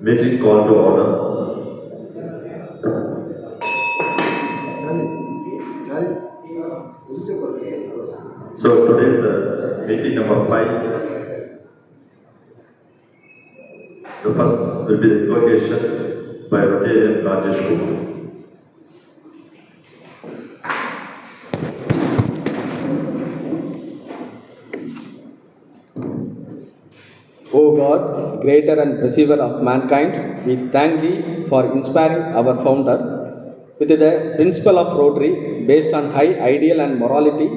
Meeting call to order. So today is the meeting number 5. The first will be the invocation by Rotarian Rajesh Kumar. O God, creator and receiver of mankind, we thank thee for inspiring our founder with the principle of Rotary based on high ideal and morality.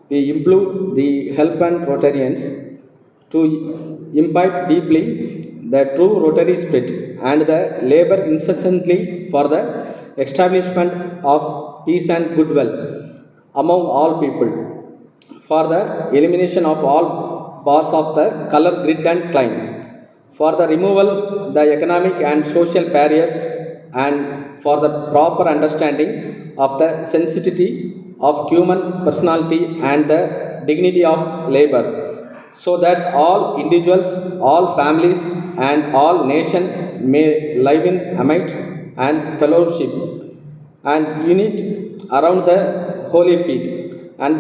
We implore the help and Rotarians to imbibe deeply the true Rotary spirit and the labor incessantly for the establishment of peace and goodwill among all people, for the elimination of all bars of the color, grid and climb, for the removal the economic and social barriers, and for the proper understanding of the sensitivity of human personality and the dignity of labor, so that all individuals, all families and all nations may live in amite and fellowship and unit around the holy feet and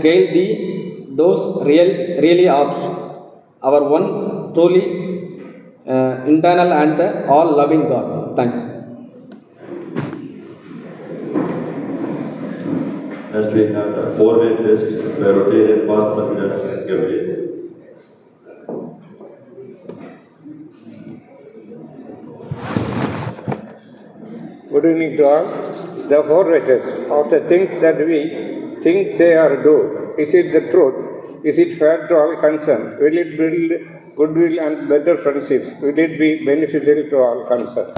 gain thee those really are our one truly internal and the all loving God. Thank you. Next we have the 4-way test by Rotarian past President Gabriel. Good evening to all. The 4-way test of the things that we think, say or do. Is it the truth? Is it fair to all concerned? Will it build goodwill and better friendships? Will it be beneficial to all concerned?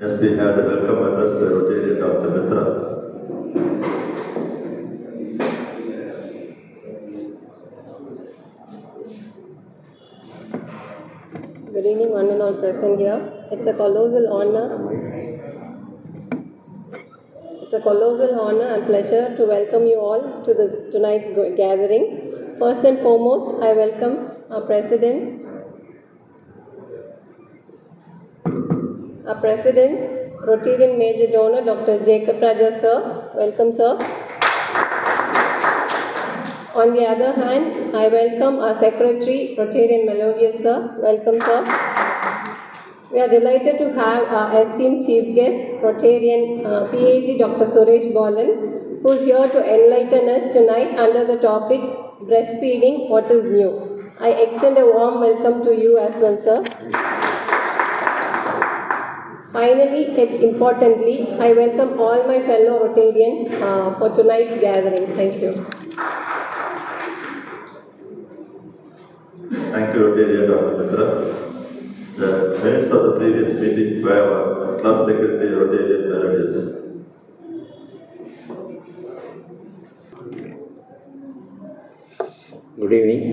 Next we have the welcome address by Rotarian Dr. Mitra. Good evening, one and all present here. It's a colossal honor and pleasure to welcome you all to this tonight's gathering. First and foremost, I welcome our President, Rotarian Major Donor, Dr. Jacob Raja sir. Welcome, sir. On the other hand, I welcome our Secretary, Rotarian Melodious sir. Welcome, sir. We are delighted to have our esteemed chief guest, Rotarian PAG Dr. Suresh Balan, who is here to enlighten us tonight under the topic breastfeeding, what is new. I extend a warm welcome to you as well, sir. Finally, yet importantly, I welcome all my fellow Rotarians for tonight's gathering. Thank you. Thank you, Rotarian Dr. Mitra. The minutes of the previous meeting by our Club Secretary, Rotarian Melodious. Good evening.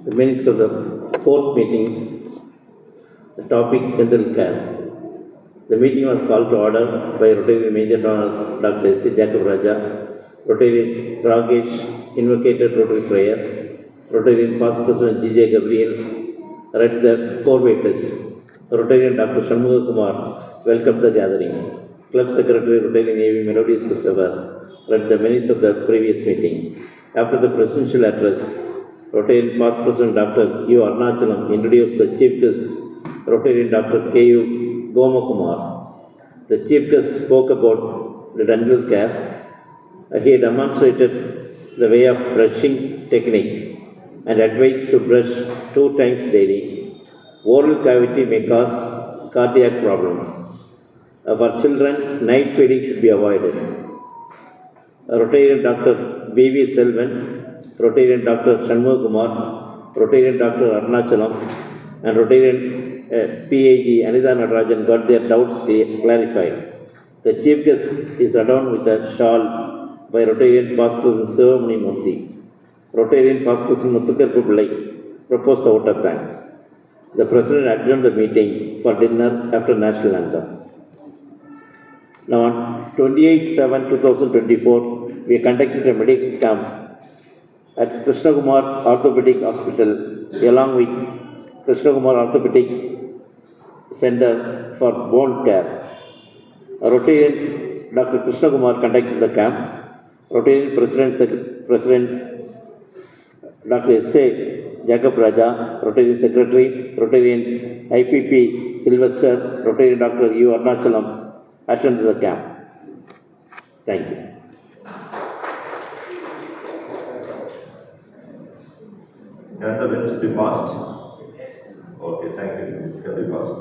The minutes of the 4th meeting, the topic dental care. The meeting was called to order by Rotarian Major Donor Dr. S. Jacob Raja, Rotarian Ragesh, invocated Rotary prayer, Rotarian past President G.J. Gabriel, read the 4-way test. Rotarian Dr. Shanmugha Kumar welcomed the gathering. Club Secretary Rotarian A.V. Melodious Christopher read the minutes of the previous meeting. After the presidential address, Rotarian past President Dr. U. Arnachalam introduced the chief guest, Rotarian Dr. K.U. Gomakumar. The chief guest spoke about the dental care. He demonstrated the way of brushing technique and advised to brush 2 times daily. Oral cavity may cause cardiac problems. For children, night feeding should be avoided. Rotarian Dr. B.V. Selvan, Rotarian Dr. Shanmugh Kumar, Rotarian Dr. Arunachalam, and Rotarian PAG Anitha Natarajan got their doubts clarified. The chief guest is adorned with a shawl by Rotarian Pastor Sivamani Murthy. Rotarian Pastor Muthukar Pillai proposed the vote of thanks. The President adjourned the meeting for dinner after national anthem. Now on 28/7/2024, we conducted a medical camp at Krishna Kumar Orthopedic Hospital along with Krishna Kumar Orthopedic Center for Bone Care. Rotarian Dr. Krishna Kumar conducted the camp. Rotarian President Dr. S.A. Jacob Raja, Rotarian Secretary, Rotarian IPP Sylvester, Rotarian Dr. U. Arunachalam attended the camp. Thank you. Can the minutes be passed? Okay, thank you. Can be passed.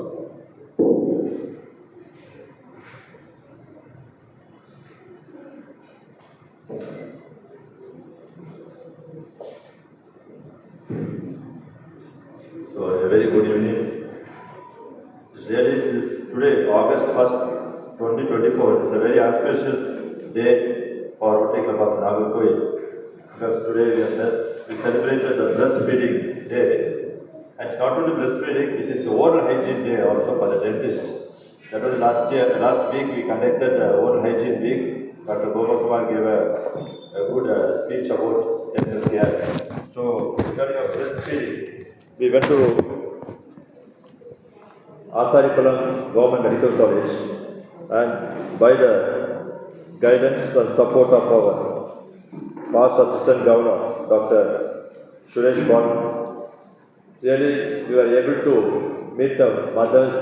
So, a very good evening. Today, August 1st, 2024, is a very auspicious day for Rotary Club of Nagarkoil, because today we celebrated the breastfeeding day. And it's not only breastfeeding, it is oral hygiene day also for the dentist. That was last week we conducted the oral hygiene week. Dr. Gopal Kumar gave a good speech about dental care. So, regarding our breastfeeding, we went to Asaripalam Government Medical College, and by the guidance and support of our past Assistant Governor, Dr. Suresh Babu, really we were able to meet the mothers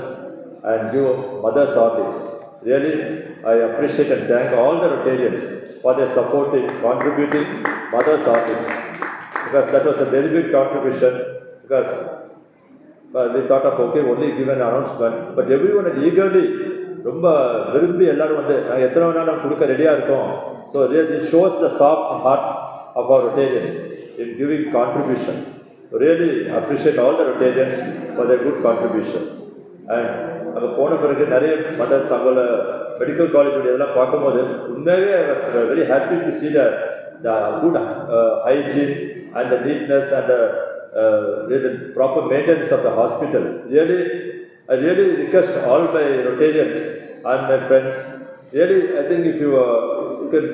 and give mothers horlicks. Really, I appreciate and thank all the Rotarians for their support in contributing mothers horlicks, because that was a very big contribution, because we thought of only give an announcement, but everyone is eagerly ரொம்ப விரும்பி எல்லாரும் வந்து நாங்கள் எத்தனை வேணாலும் கொடுக்க ரெடியாக இருக்கோம். So it shows the soft heart of our Rotarians in giving contribution. Really appreciate all the Rotarians for their good contribution. And அங்கே போன பிறகு நிறைய மதர்ஸ் அங்கே மெடிக்கல் காலேஜ் இதெல்லாம் பார்க்கும்போது உண்மையாகவே I was very happy to see the good hygiene and the neatness and the proper maintenance of the hospital. I really request all my Rotarians and my friends, really I think if you can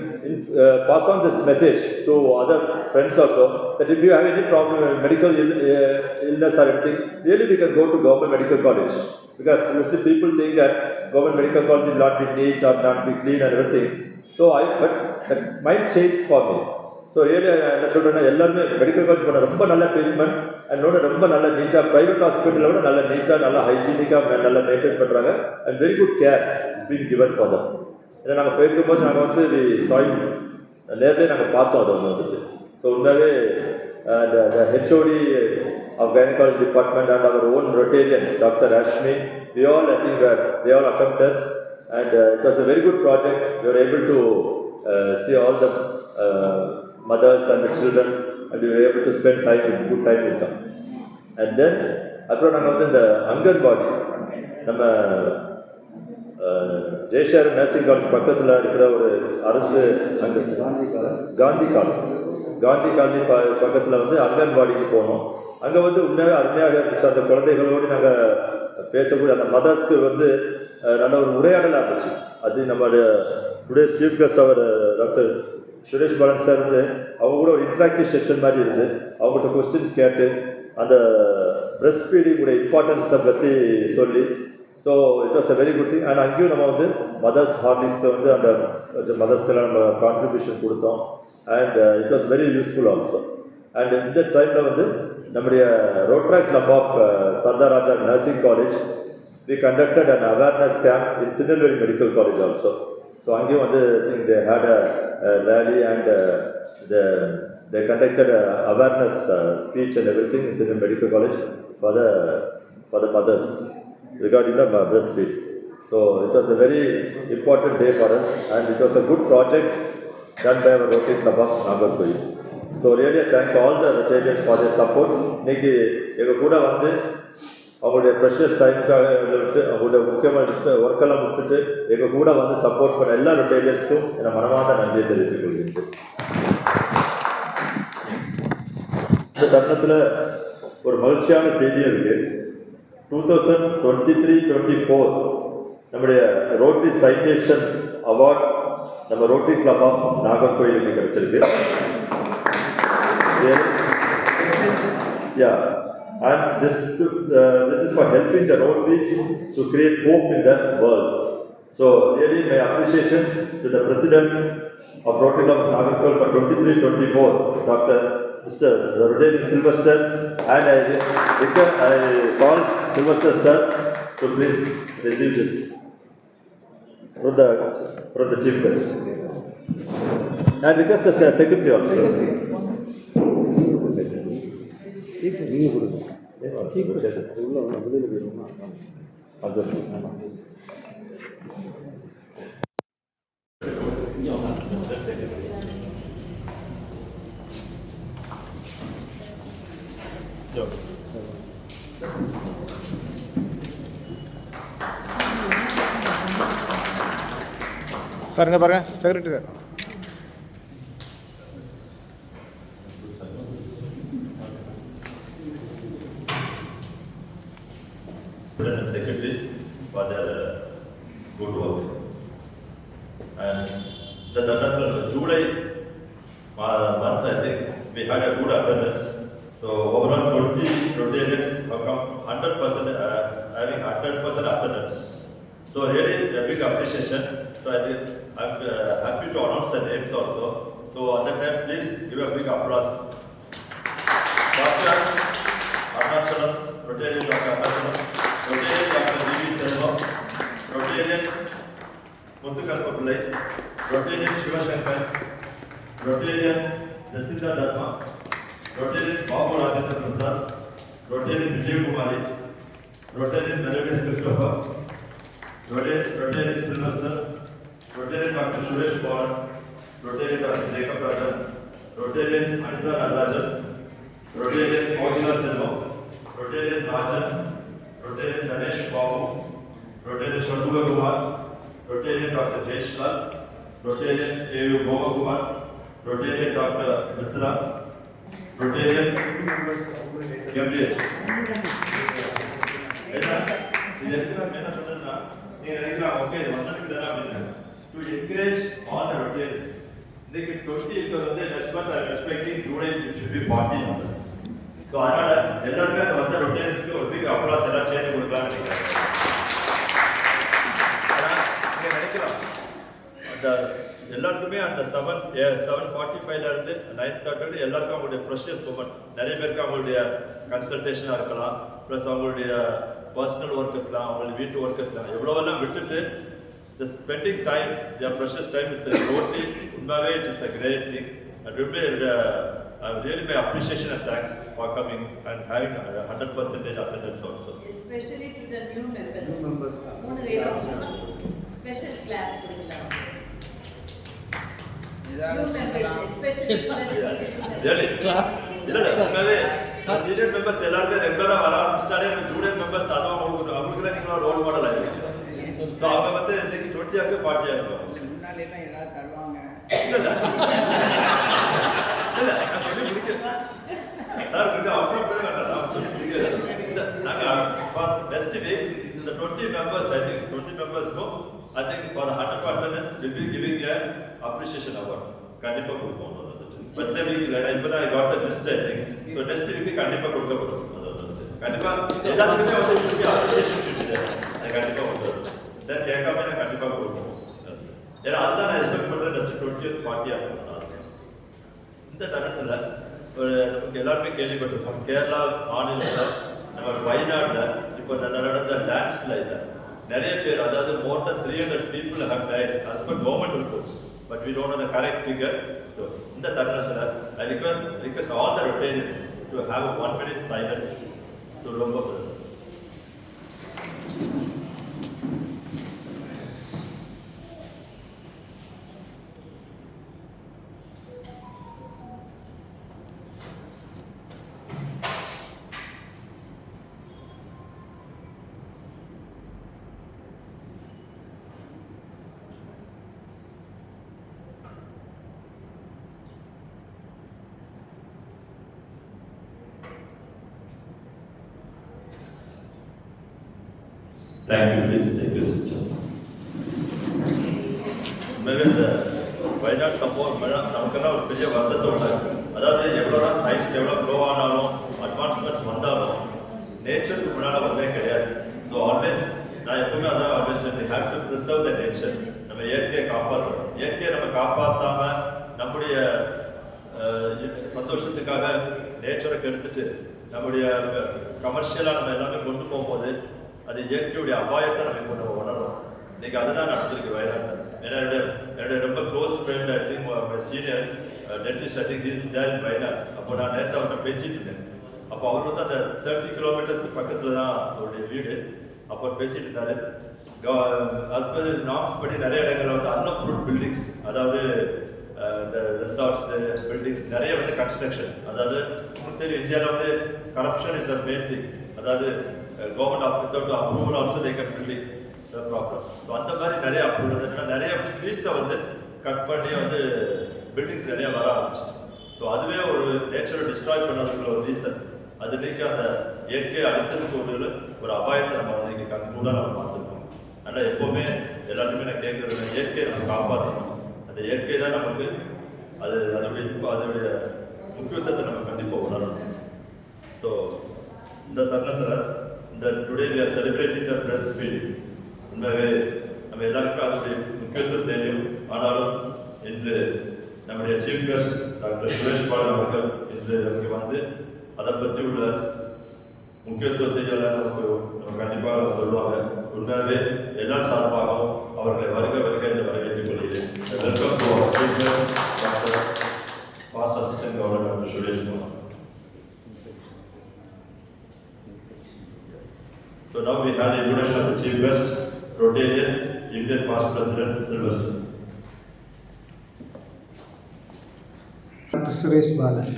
pass on this message to other friends also, that if you have any problem, medical illness or anything, really we can go to government medical college, because mostly people think that government medical college will not be neat or not be clean and everything. So but that might change for me. So really என்ன சொல்றேன்னா எல்லாருமே medical college போன ரொம்ப நல்ல treatment and ரொம்ப நல்ல நீட்டாக private ஹாஸ்பிட்டலை விட நல்ல நீட்டாக நல்லா ஹைஜீனிக்காக நல்லா மெயின்டைன் பண்ணுறாங்க and very good care is been given for them. ஏன்னா நாங்கள் போயிருக்கும்போது நாங்கள் வந்து சாயில் நேரத்தை நாங்கள் பார்த்தோம் அது வந்துட்டு. ஸோ உண்மையாகவே the HOD of gynecology department and our own Rotarian, Dr. Ashmi, we all I think they all accompanied us, and it was a very good project. We were able to see all the mothers and the children, and we were able to spend good time with them. And then அப்புறம் நாங்கள் வந்து இந்த அங்கன்வாடி நம்ம Jayasekar nursing college பக்கத்தில் இருக்கிற ஒரு அரசு Gandhi colony பக்கத்தில் வந்து அங்கன்வாடிக்கு போனோம். அங்கே வந்து உண்மையாக அருமையாக இருந்துச்சு. அந்த குழந்தைகளோடு நாங்கள் பேசக்கூடிய அந்த மதர்ஸ்க்கு வந்து நல்ல ஒரு உரையாடலாக இருந்துச்சு. அது நம்மளுடைய டுடே சீஃப் கெஸ்ட் அவர் டாக்டர் சுரேஷ் பாலன் சார் வந்து அவங்க கூட ஒரு இன்ட்ராக்டிவ் செஷன் மாதிரி இருந்து அவங்கள்ட்ட கொஸ்டின்ஸ் கேட்டு அந்த பிரெஸ்ட் ஃபீடிங்குடைய இம்பார்ட்டன்ஸை பற்றி சொல்லி, so it was a very good thing. And அங்கேயும் நம்ம வந்து மதர்ஸ் ஹார்லிக்ஸை வந்து அந்த மதர்ஸ்க்கெல்லாம் நம்ம கான்ட்ரிபியூஷன் கொடுத்தோம். And it was very useful also. And இந்த டைமில் வந்து நம்முடைய Rotaract club of Sardar Raja nursing college we conducted an awareness camp in Tirunelveli Medical College also. So அங்கேயும் வந்து I think they had a rally and they conducted a awareness speech and everything in Tirunelveli Medical College for the mothers regarding the breastfeed. So So it was a very important day for us and it was a good project done by our Rotary Club of Nagarkoil. So really I thank all the Rotarians for their support. இன்னைக்கு எங்கள் கூட வந்து அவங்களுடைய precious டைமுக்காக விட்டு அவங்களுடைய முக்கியமான ஒர்க்கெல்லாம் கொடுத்துட்டு எங்கள் கூட வந்து சப்போர்ட் பண்ண எல்லா ரொட்டேரியன்ஸுக்கும் என் மனமார்ந்த நன்றியை தெரிவித்துக் கொள்கிறேன். இந்த தருணத்தில் ஒரு மகிழ்ச்சியான செய்தியும் இருக்கு. 2023-24 நம்முடைய ரோட்டரி சைட்டேஷன் அவார்ட் நம்ம ரோட்டரி கிளப் ஆஃப் நாகர்கோயிலுக்கு கிடைச்சிருக்கு. Yeah, and this is for helping the Rotary to create hope in the world. So really my appreciation to the President of Rotary Club of Nagarkoil for 23-24, Dr. Mr. Rotary Sylvester, and I call Sylvester sir to please receive this from the chief guest. And request the secretary also. Sir என்ன பாருங்க secretary sir. And secretary for their good work. And the July month, I think we had a good attendance. So overall 20 Rotarians have come 100%, having 100% attendance. So really a big appreciation. So I'm happy to announce the names also. So at that time, please give a big applause. Dr. Arnachalam, Rotarian Dr. Arnachalam, Rotarian Dr. D.V. Selvam, Rotarian Muthukalpa Pillai, Rotarian Shiva Shankar, Rotarian Jacinta Dharma, Rotarian Babu Rajendra Prasad, Rotarian Vijay Kumari, Rotarian Melodious Christopher, Rotarian Sylvester, Rotarian Dr. Suresh Paul, Rotarian Dr. Jacob Rajan, Rotarian Anita Nagarajan, Rotarian Mohila Selvam, Rotarian Rajan, Rotarian Ganesh Babu, Rotarian Shanmuga Kumar, Rotarian Dr. Jayeshwar, Rotarian A.U. Goma Kumar, Rotarian Dr. Mitra, Rotarian Gabriel. To encourage all the Rotarians. They get 20 because of the respect I am expecting July it should be 40 numbers. So I had எல்லாருமே அந்த Rotarians ஒரு big applause எல்லாம் சேர்ந்து கொடுக்கலாம் நினைக்கிறேன். நீங்க நினைக்கலாம் அந்த எல்லாருக்குமே அந்த 7:45ல இருந்து 9:30 எல்லாருக்கும் அவங்களுடைய ப்ரெஷியஸ் மொமெண்ட் நிறைய பேருக்கு அவங்களுடைய கன்சல்டேஷனாக இருக்கலாம், ப்ளஸ் அவங்களுடைய பர்சனல் ஒர்க் இருக்கலாம், அவங்களுடைய வீட்டு ஒர்க் இருக்கலாம், எவ்வளோவெல்லாம் விட்டுட்டு the spending time, their precious time with the Rotary, it is a great thing. And really my appreciation and thanks for coming and having 100% attendance also. Especially to the new members. Special clap to the new members, especially for the new members. Really? Senior members எல்லாருமே ரெகுலரா வர ஆரம்பிச்சாலே junior members அதான் அவங்களுக்கு நீங்க role model ஆயிருக்கு. So அவங்க வந்து இன்னைக்கு 20 ஆக்கு 40 ஆகும். முன்னால எல்லாம் ஏதாவது தருவாங்க. இல்ல நான் சொல்லி முடிக்கிறேன். சார் கொஞ்சம் அவசரப்பட வேண்டாம். நான் சொல்லி முடிக்கிறேன். நாங்க for next week the 20 members I think 20 members go I think for the 100 attendance will be giving a appreciation award. கண்டிப்பா கொடுப்போம். But then we இப்ப I got the list I think. So next week கண்டிப்பா கொடுக்கப்படும். கண்டிப்பா எல்லாத்துக்குமே வந்து should appreciation should be there. அது கண்டிப்பா கொடுப்போம். சார் கேட்காம நான் கண்டிப்பா கொடுப்போம். ஏன்னா அதுதான் நான் எக்ஸ்பெக்ட் பண்றேன். நெக்ஸ்ட் 20 40 ஆகும். இந்த தருணத்துல நமக்கு எல்லாருமே கேள்விப்பட்டிருப்போம். கேரளா மாநிலத்தில் நம்ம வயநாடுல இப்போ நடந்த லேண்ட்ஸ்ல நிறைய பேர் அதாவது more than 300 people have died as per government reports. But we don't know the correct figure. So இந்த தருணத்துல I request all the Rotarians to have a 1 minute silence to remember. Thank you, please take this. உண்மையிலே இந்த வயநாடு சம்பவம் நமக்கெல்லாம் ஒரு பெரிய வருத்தத்தை உண்டாக்கு. அதாவது எவ்வளோதான் சயின்ஸ் எவ்வளோ க்ரோ ஆனாலும் அட்வான்ஸ்மெண்ட்ஸ் வந்தாலும் நேச்சருக்கு முன்னால் ஒன்றே கிடையாது. ஸோ ஆல்வேஸ் நான் எப்பவுமே அதான் always we have to preserve the nature. நம்ம இயற்கையை காப்பாற்றணும். இயற்கையை நம்ம காப்பாற்றாம நம்முடைய சந்தோஷத்துக்காக நேச்சரை கெடுத்துட்டு நம்முடைய கமர்ஷியலாக நம்ம எல்லாமே கொண்டு போகும்போது அது இயற்கையுடைய அபாயத்தை நம்ம கொண்டு உணரும். இன்னைக்கு அதுதான் நடந்திருக்கு வயநாட்டில். ஏன்னா என்னுடைய ரொம்ப close friend I think senior dentist I think is there in Wayanad. அப்போ நான் நேற்று அவர்கிட்ட பேசிட்டு இருந்தேன். அப்போ அவர் வந்து அந்த 30 கிலோமீட்டர்ஸ்க்கு பக்கத்தில் தான் அவருடைய வீடு. அப்போ பேசிட்டு இருந்தாரு. நார்ம்ஸ் படி நிறைய இடங்களில் வந்து அன்அப்ரூவ்ட் பில்டிங்ஸ், அதாவது இந்த ரெசார்ட்ஸ் பில்டிங்ஸ் நிறைய வந்து கன்ஸ்ட்ரக்ஷன். அதாவது உங்களுக்கு தெரியும் இந்தியாவில் வந்து corruption is a main thing. அதாவது government without approval also they can building problem. So அந்த மாதிரி நிறைய அப்ரூவல் வந்து நிறைய ட்ரீஸை வந்து கட் பண்ணி வந்து பில்டிங்ஸ் நிறைய வர ஆரம்பிச்சு. ஸோ அதுவே ஒரு நேச்சரை டிஸ்ட்ராய் பண்ணதுக்குள்ள ஒரு ரீசன். அது இன்னைக்கு அந்த இயற்கையை அழித்ததுக்கு ஒரு அபாயத்தை நம்ம வந்து இங்கே கண்கூடாக நம்ம பார்த்துருக்கோம். அதனால் எப்போவுமே எல்லாத்துக்குமே நான் கேட்குறது இயற்கையை நம்ம காப்பாற்றணும். அந்த இயற்கை தான் நமக்கு அதோடைய முக்கியத்துவத்தை நம்ம கண்டிப்பாக உணரணும். ஸோ இந்த தருணத்தில் இந்த today we are celebrating the breast feed. உண்மையாகவே நம்ம எல்லாருக்கும் அதோடைய முக்கியத்துவம் தெரியும். ஆனாலும் இன்று நம்முடைய chief guest doctor Suresh Balan அவர்கள் இன்று நமக்கு வந்து அதை பற்றி உள்ள முக்கியத்துவத்தை எல்லாம் நம்ம கண்டிப்பாக சொல்லுவாங்க. உண்மையாகவே எல்லா சார்பாகவும் அவர்களை வருக என்று வரவேற்றுக் கொள்கிறேன். Welcome to our chief guest doctor past assistant governor doctor Suresh Kumar. So now we have the introduction of the Chief Guest, Rotarian Indian Past President Sylvester. Dr. Suresh Balan.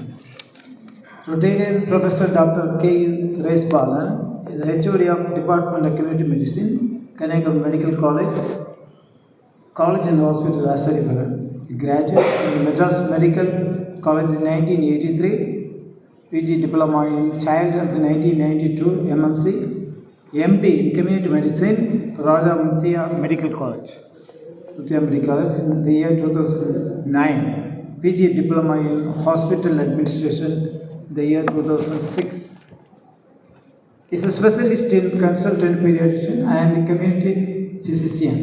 Rotarian Professor Dr. K. Suresh Balan is the HOD of Department of Community Medicine, Kanyakumari Medical College and Hospital, Asarifala. He graduated from the Madras Medical College in 1983, PG Diploma in Child Health in 1992, MMC, MD in Community Medicine, Raja Muthiah Medical College in the year 2009. PG Diploma in Hospital Administration in the year 2006. He is a specialist in consultant pediatrician and community physician.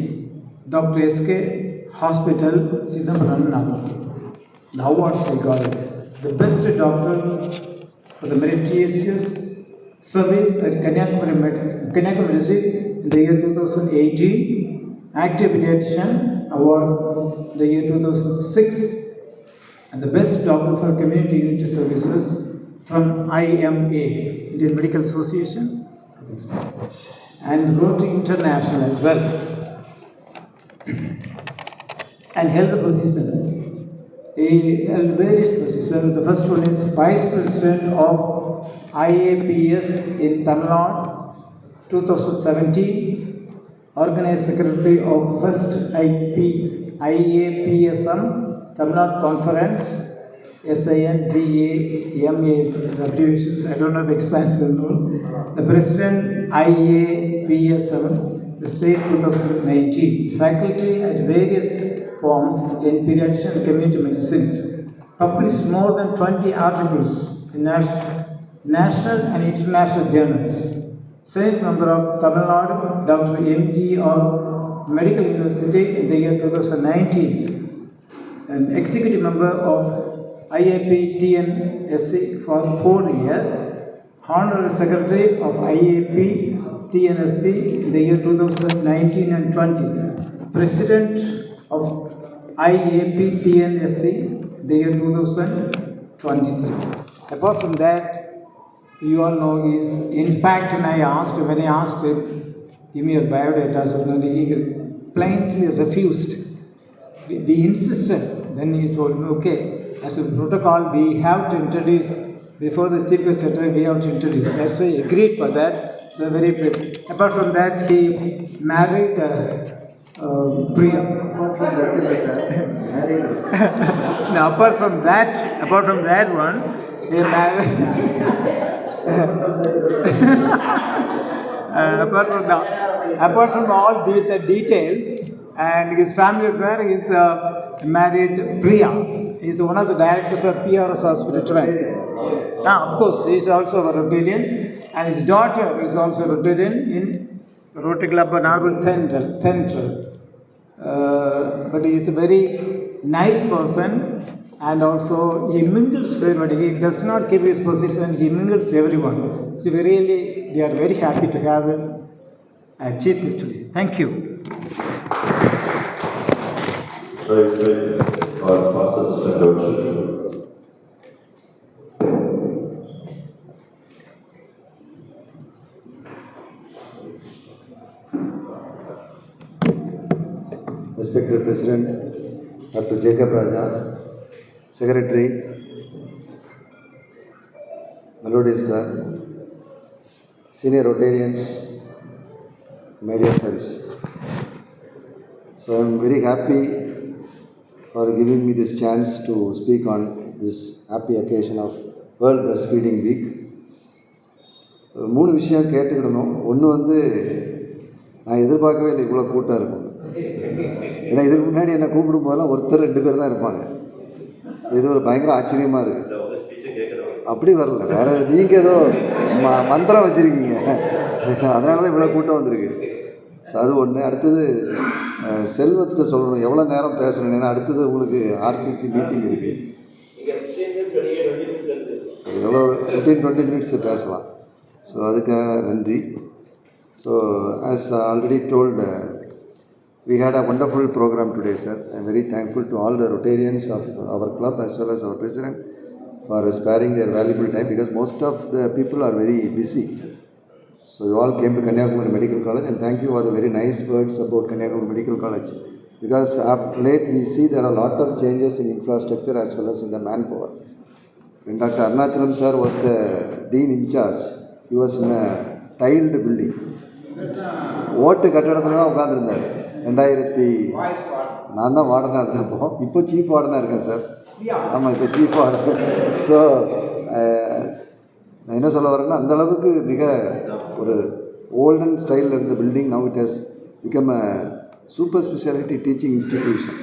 Dr. S.K. Hospital, Sidambaram, Nagpur. The awards he got it. The best doctor for the meritorious service at Kanyakumari Medicine in the year 2018. Active Pediatrician Award in the year 2006. And the best doctor for community unity services from IMA, Indian Medical Association, and Rotary International as well. And held the position. He held various positions. The first one is Vice President of IAPS in Tamil Nadu, 2017. Organized Secretary of First IAPSM Tamil Nadu Conference, SINDAMA, the abbreviations, I don't know the expansion rule. The President IAPSM, the state 2019. Faculty at various forms in pediatrics and community medicine. Published more than 20 articles in national and international journals. Senate member of Tamil Nadu, Dr. MGR Medical University in the year 2019. An executive member of IAP TNSC for 4 years. Honorary Secretary of IAP TNSP in the year 2019 and 20. President of IAP TNSC in the year 2023. Apart from that, you all know is, in fact, when I asked him, give me your biodata, so he plainly refused. We insisted, then he told me, okay, as a protocol, we have to introduce, before the Chief Secretary, we have to introduce. That's why I agreed for that. So very good. Apart from that, he married Priya. No, apart from that one, he married. apart from all the details, and his family affair is married Priya. He is one of the directors of PRS Hospital, Trivandrum. Of course, he is also a Rotarian, and his daughter is also a Rotarian in Rotary Club Narwal Central. But he is a very nice person, and also he mingles everybody. He does not keep his position, he mingles everyone. So we are very happy to have a chief guest today. Thank you. Praise be our pastors and worship. Respected President Dr. Jacob Raja, Secretary Melodious Club, Senior Rotarians, my dear friends. So I am very happy for giving me this chance to speak on this happy occasion of World Breastfeeding Week. 3 விஷயம் கேட்டுக்கிடணும். ஒன்று வந்து நான் எதிர்பார்க்கவே இல்லை இவ்வளோ கூட்டம் இருக்கும். ஏன்னா இதுக்கு முன்னாடி என்னை கூப்பிடும் போதெல்லாம் ஒருத்தர் 2 பேர் தான் இருப்பாங்க. இது ஒரு பயங்கர ஆச்சரியமாக இருக்குது. அப்படி வரல, வேற நீங்கள் ஏதோ மந்திரம் வச்சுருக்கீங்க, அதனால தான் இவ்வளோ கூட்டம் வந்திருக்கு. ஸோ அது ஒன்று. அடுத்தது செல்வத்தை சொல்லணும், எவ்வளோ நேரம் பேசணும், ஏன்னா அடுத்தது உங்களுக்கு ஆர்சிசி மீட்டிங் இருக்குது. எவ்வளோ 15-20 மினிட்ஸ் பேசலாம். ஸோ அதுக்காக நன்றி. So as already told, we had a wonderful program today, sir. I am very thankful to all the Rotarians of our club as well as our president for sparing their valuable time, because most of the people are very busy. So you all came to Kanyakumari Medical College, and thank you for the very nice words about Kanyakumari Medical College, because of late we see there are a lot of changes in infrastructure as well as in the manpower. When Dr. Arnachalam sir was the dean in charge, he was in a tiled building. ஓட்டு கட்டடத்தில் தான் உட்காந்துருந்தார். 2000 நான் தான் வார்டனாக இருந்தப்போ, இப்போ chief வார்டனாக இருக்கேன் sir. ஆமாம், இப்போ சீஃப் வார்டன். ஸோ நான் என்ன சொல்ல வரேன்னா, அந்தளவுக்கு மிக ஒரு ஓல்டன் ஸ்டைலில் இருந்த building, now it has become a super speciality teaching institution.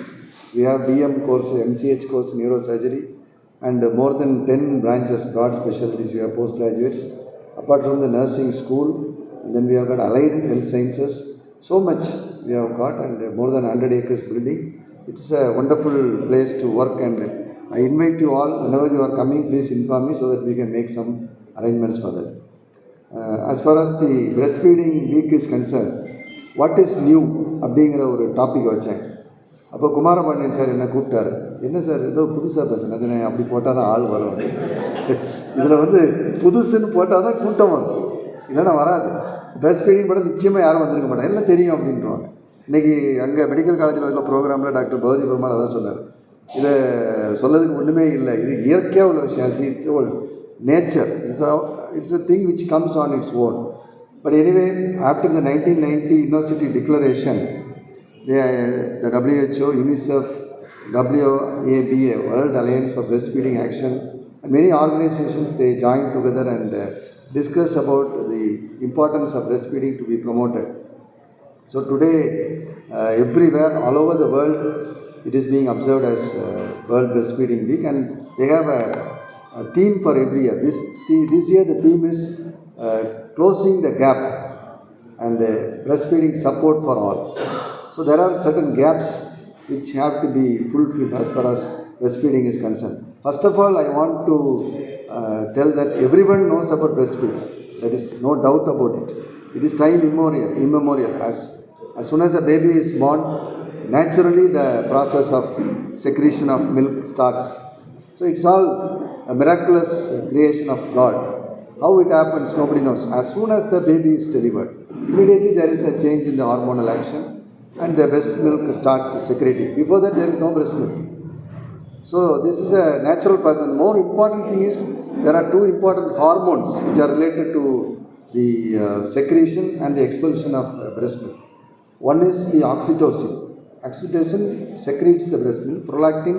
We have DM course, MCH course, neurosurgery, and more than 10 branches, broad specialties. We have postgraduates, apart from the nursing school, and then we have got allied health sciences. So much we have got, and more than 100 acres building. It is a wonderful place to work, and I invite you all, whenever you are coming, please inform me so that we can make some arrangements for that. As far as the breastfeeding week is concerned, what is new அப்படிங்கிற ஒரு topic வச்சேன். அப்போ Kumarapandiyan sir என்ன கூப்பிட்டாரு, என்ன sir ஏதோ புதுசாக பேசுனேன், அது அப்படி போட்டால் தான் ஆள் வரும், இதில் வந்து புதுசுன்னு போட்டால் தான் கூட்டம் வரும், இல்லைன்னா வராது. ப்ரெஸ்ட் ஃபீடிங் கூட நிச்சயமாக யாரும் வந்திருக்க மாட்டாங்க, எல்லாம் தெரியும் அப்படின்றாங்க. இன்றைக்கி அங்கே மெடிக்கல் காலேஜில் உள்ள ப்ரோக்ராமில் டாக்டர் பகவதி பெருமாள் அதான் சொன்னார். இதை சொல்லதுக்கு ஒன்றுமே இல்லை, இது இயற்கையாக உள்ள விஷயம், nature it's a thing which comes on its own. But anyway, after the 1990 University Declaration, the WHO, UNICEF, WABA, World Alliance for Breastfeeding Action, and many organizations, they joined together and discussed about the importance of breastfeeding to be promoted. So today, everywhere, all over the world, it is being observed as World Breastfeeding Week, and they have a theme for every year. This year the theme is closing the gap and breastfeeding support for all. So there are certain gaps which have to be fulfilled as far as breastfeeding is concerned. First of all, I want to tell that everyone knows about breastfeeding. There is no doubt about it. It is time immemorial. As soon as a baby is born, naturally the process of secretion of milk starts. So it's all a miraculous creation of God. How it happens, nobody knows. As soon as the baby is delivered, immediately there is a change in the hormonal action and the breast milk starts secreting. Before that, there is no breast milk. So this is a natural process. More important thing is, there are two important hormones which are related to the secretion and the expulsion of breast milk. One is the oxytocin. Oxytocin secretes the breast milk. Prolactin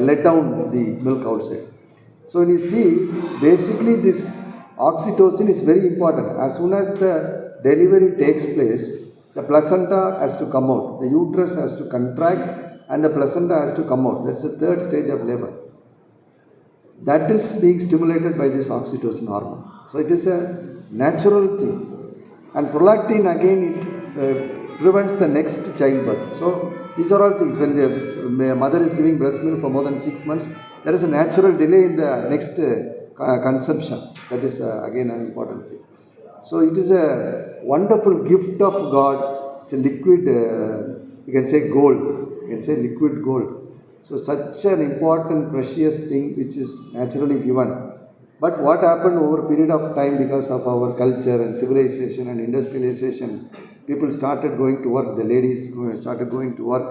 let down the milk outside. So when you see, basically this oxytocin is very important. As soon as the delivery takes place, the placenta has to come out, the uterus has to contract and the placenta has to come out. That's the third stage of labor. That is being stimulated by this oxytocin hormone. So it is a natural thing. And prolactin again, it prevents the next childbirth. So these are all things. When the mother is giving breast milk for more than 6 months, there is a natural delay in the next consumption. That is again an important thing. So it is a wonderful gift of God. It's a liquid, you can say gold. You can say liquid gold. So such an important, precious thing which is naturally given. But what happened over a period of time, because of our culture and civilization and industrialization, people started going to work, the ladies started going to work,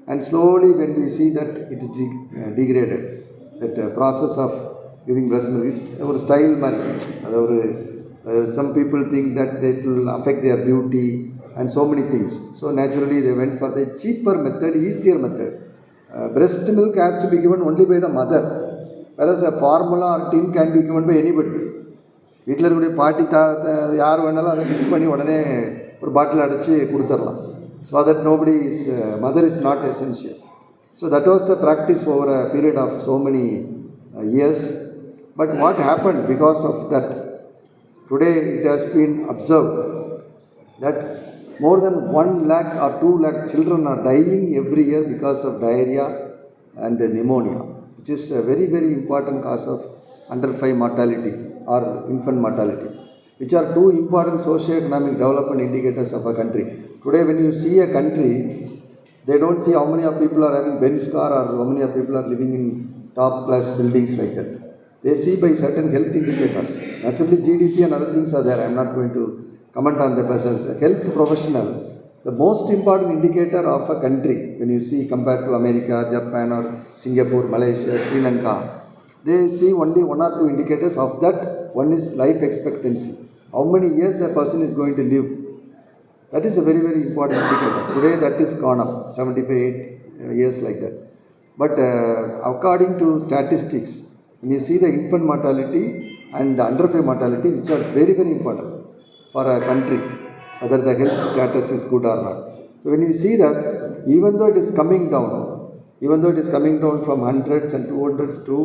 and slowly when we see that it is degraded, that process of giving breast milk, it's our style marriage. Some people think that it will affect their beauty and so many things. So naturally they went for the cheaper method, easier method. Breast milk has to be given only by the mother, whereas a formula or tin can be given by anybody. வீட்டில் இருக்கக்கூடிய பாட்டி யார் வேணாலும் அதை mix பண்ணி உடனே ஒரு பாட்டில் அடைச்சி கொடுத்துடலாம். So that nobody is, mother is not essential. So that was the practice over a period of so many years. But what happened because of that? Today it has been observed that more than 1 lakh or 2 lakh children are dying every year because of diarrhea and pneumonia, which is a very, very important cause of under 5 mortality or infant mortality, which are two important socio-economic development indicators of a country. Today when you see a country, they don't see how many of people are having Benz car or how many of people are living in top class buildings like that. They see by certain health indicators. Naturally GDP and other things are there. I am not going to comment on them as a health professional. The most important indicator of a country, when you see compared to America, Japan or Singapore, Malaysia, Sri Lanka, they see only 1 or 2 indicators. Of that, one is life expectancy. How many years a person is going to live. That is a very, very important indicator. Today that is gone up, 75 years like that. But according to statistics, when you see the infant mortality and the under 5 mortality, which are very, very important for a country, whether the health status is good or not. So when you see that, even though it is coming down, from hundreds and 200s to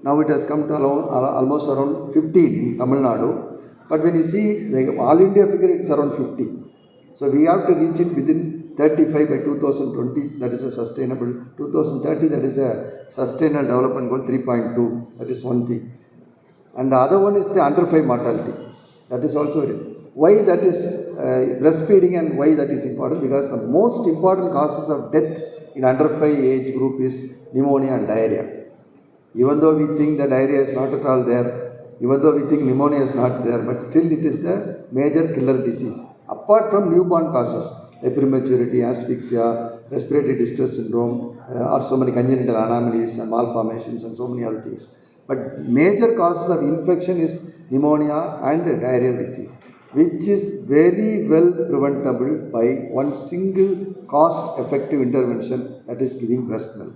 now it has come to almost around 15 in Tamil Nadu. But when you see the all India figure, it is around 50. So we have to reach it within 35 by 2020. That is a sustainable. 2030, that is a sustainable development goal 3.2. That is one thing. And the other one is the under 5 mortality. That is also it. Why that is breastfeeding and why that is important? Because the most important causes of death in under 5 age group is pneumonia and diarrhea. Even though we think the diarrhea is not at all there, even though we think pneumonia is not there, but still it is the major killer disease. Apart from newborn causes, like prematurity, asphyxia, respiratory distress syndrome, or so many congenital anomalies and malformations and so many other things. But major causes of infection is pneumonia and diarrheal disease, which is very well preventable by one single cost-effective intervention, that is giving breast milk.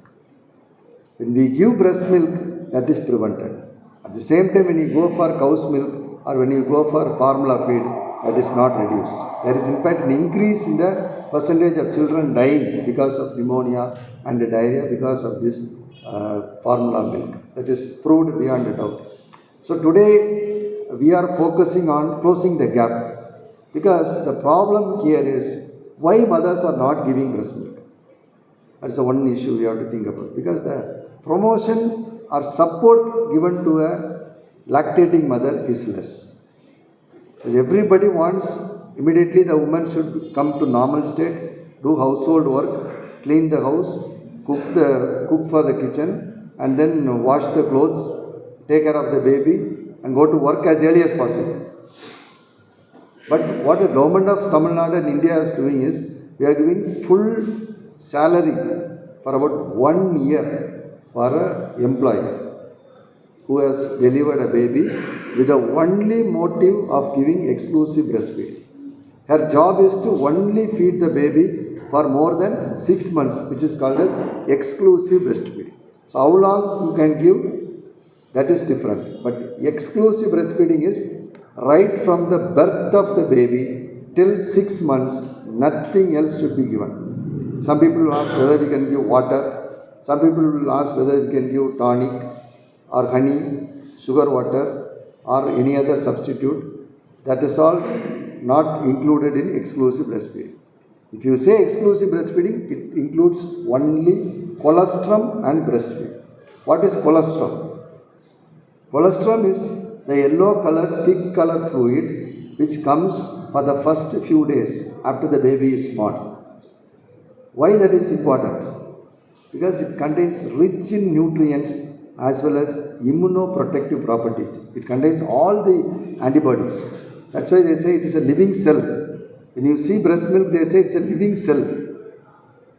When we give breast milk, that is prevented. At the same time, when you go for cow's milk or when you go for formula feed, that is not reduced. There is in fact an increase in the percentage of children dying because of pneumonia and diarrhea because of this formula milk. That is proved beyond a doubt. So today we are focusing on closing the gap, because the problem here is why mothers are not giving breast milk. That is the one issue we have to think about, because the promotion or support given to a lactating mother is less. Because everybody wants immediately the woman should come to normal state, do household work, clean the house, cook for the kitchen, and then wash the clothes, take care of the baby, and go to work as early as possible. But what the government of Tamil Nadu and India is doing is, we are giving full salary for about 1 year for an employee who has delivered a baby with the only motive of giving exclusive breastfeeding. Her job is to only feed the baby for more than 6 months, which is called as exclusive breastfeeding. So how long you can give, that is different. But exclusive breastfeeding is right from the birth of the baby till 6 months, nothing else should be given. Some people will ask whether we can give water. Some people will ask whether we can give tonic or honey, sugar water or any other substitute. That is all not included in exclusive breastfeeding. If you say exclusive breastfeeding, it includes only colostrum and breastfeed. What is colostrum? Colostrum is the yellow colored, thick colored fluid which comes for the first few days after the baby is born. Why that is important? Because it contains rich in nutrients as well as immunoprotective properties. It contains all the antibodies. That's why they say it is a living cell. When you see breast milk, they say it's a living cell.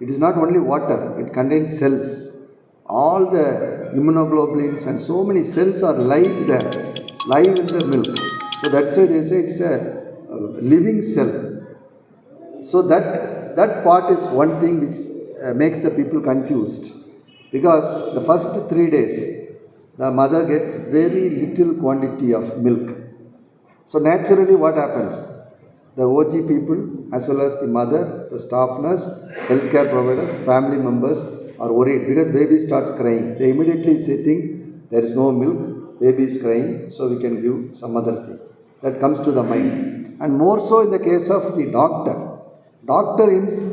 It is not only water, it contains cells. All the immunoglobulins and so many cells are live there, live in the milk. So that's why they say it's a living cell. So that part is one thing which makes the people confused. Because the first 3 days, the mother gets very little quantity of milk. So naturally what happens? The OG people as well as the mother, the staff nurse, healthcare provider, family members are worried because baby starts crying. They immediately think there is no milk, baby is crying, so we can give some other thing. That comes to the mind. And more so in the case of the doctor. Doctor,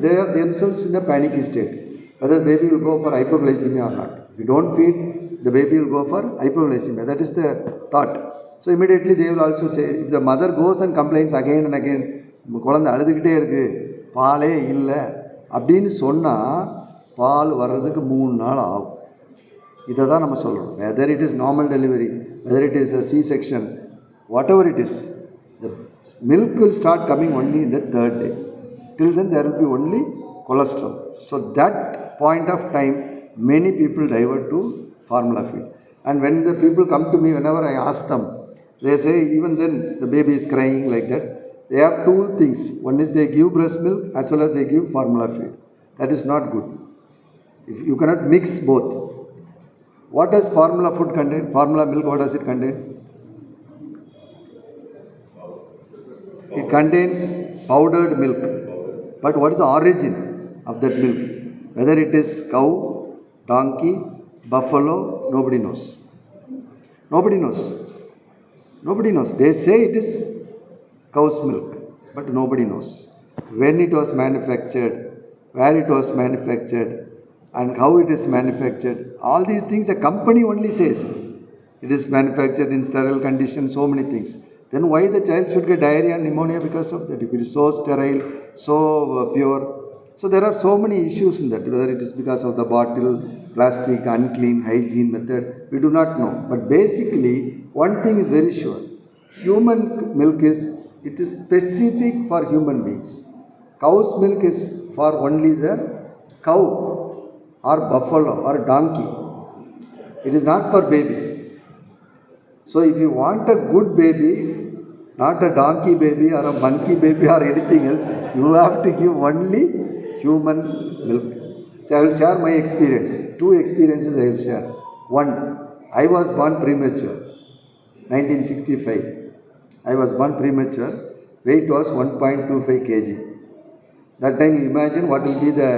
they are themselves in a panicky state. Whether baby will go for hypoglycemia or not. If you don't feed, the baby will go for hypoglycemia. That is the thought. So immediately they will also say, if the mother goes and complains again and again, குழந்தை அழுதுகிட்டே இருக்கு, பாலே இல்லை அப்படின்னு சொன்னால் பால் வர்றதுக்கு 3 நாள் ஆகும். இதை தான் நம்ம சொல்லணும். Whether it is normal delivery, whether it is a C-section, whatever it is, the milk will start coming only in the 3rd day. Till then there will be only colostrum. So that point of time, many people divert to formula feed. And when the people come to me, whenever I ask them, they say even then the baby is crying like that. They have 2 things. One is they give breast milk as well as they give formula feed. That is not good. If you cannot mix both. What does formula food contain? Formula milk, what does it contain? It contains powdered milk. But what is the origin of that milk? Whether it is cow, donkey, buffalo, nobody knows. Nobody knows. Nobody knows. They say it is cow's milk, but nobody knows. When it was manufactured, where it was manufactured, and how it is manufactured. All these things the company only says. It is manufactured in sterile conditions, so many things. Then why the child should get diarrhea and pneumonia because of that? If it is so sterile, so pure. So there are so many issues in that, whether it is because of the bottle, plastic, unclean, hygiene method, we do not know. But basically, one thing is very sure. Human milk it is specific for human beings. Cow's milk is for only the cow or buffalo or donkey. It is not for baby. So if you want a good baby, not a donkey baby or a monkey baby or anything else, you have to give only human milk. So I will share my experience. 2 experiences I will share. One, I was born premature, 1965. I was born premature, weight was 1.25 kg. That time you imagine what will be the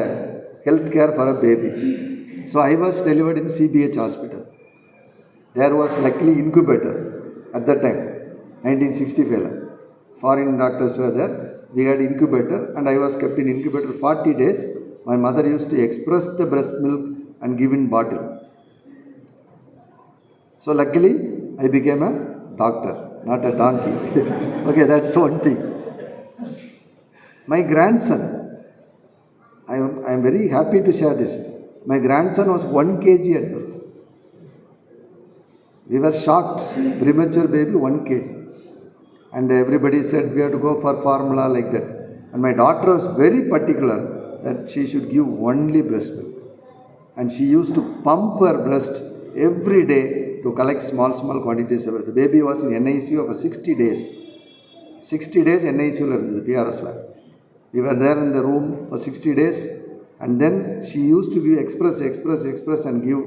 health care for a baby. So I was delivered in CBH hospital. There was luckily incubator at that time, 1965. Foreign doctors were there. We had incubator and I was kept in incubator 40 days. My mother used to express the breast milk and give in bottle. So luckily I became a doctor, not a donkey. Okay, that's one thing. My grandson, I am very happy to share this. My grandson was 1 kg at birth. We were shocked. Premature baby, 1 kg. And everybody said we have to go for formula like that. And my daughter was very particular that she should give only breast milk. And she used to pump her breast every day to collect small quantities of it. The baby was in NICU for 60 days. 60 days NICU இருந்தது PRS lab. We were there in the room for 60 days and then she used to give express and give.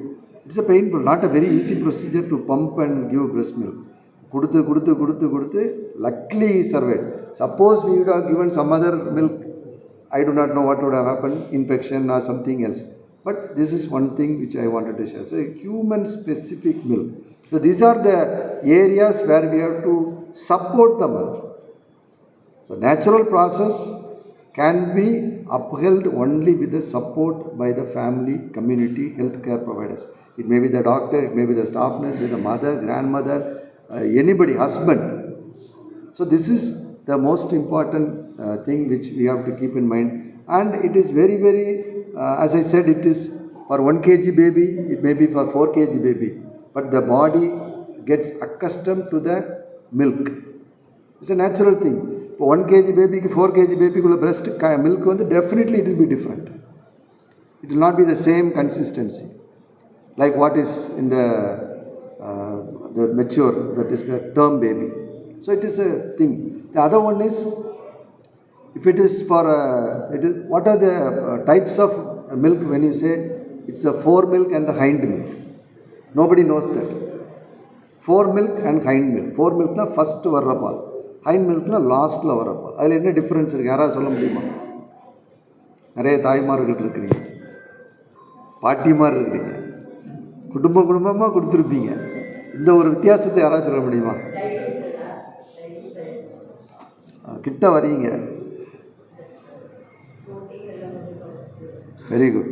It's a painful, not a very easy procedure to pump and give breast milk. கொடுத்து luckily he survived. Suppose we would have given some other milk, I do not know what would have happened, infection or something else. But this is one thing which I wanted to share. So human specific milk. So these are the areas where we have to support the mother. So natural process can be upheld only with the support by the family, community, healthcare providers. It may be the doctor, it may be the staff nurse, it may be the mother, grandmother, anybody, husband. So this is the most important thing which we have to keep in mind. And it is very, very, as I said, it is for 1 kg baby, it may be for 4 kg baby. But the body gets accustomed to the milk. It's a natural thing. For 1 kg baby, 4 kg baby, breast milk, definitely it will be different. It will not be the same consistency. Like what is in the mature, that is the term baby. So it is a thing. The other one is, if it is for, what are the types of milk when you say it's a fore milk and the hind milk? Nobody knows that. Fore milk and hind milk. Fore milk na first varra paal. Hind milk na last la varra paal. Adil enna difference irukku? Yara solla mudiyuma? Nariya தாய்மார்கள் இருக்கிறீங்க, பாட்டிமார் இருக்கிறீங்க, குடும்பமாக கொடுத்துருப்பீங்க. இந்த ஒரு வித்தியாசத்தை யாராவது சொல்ல முடியுமா? கிட்ட வரீங்க. Very good,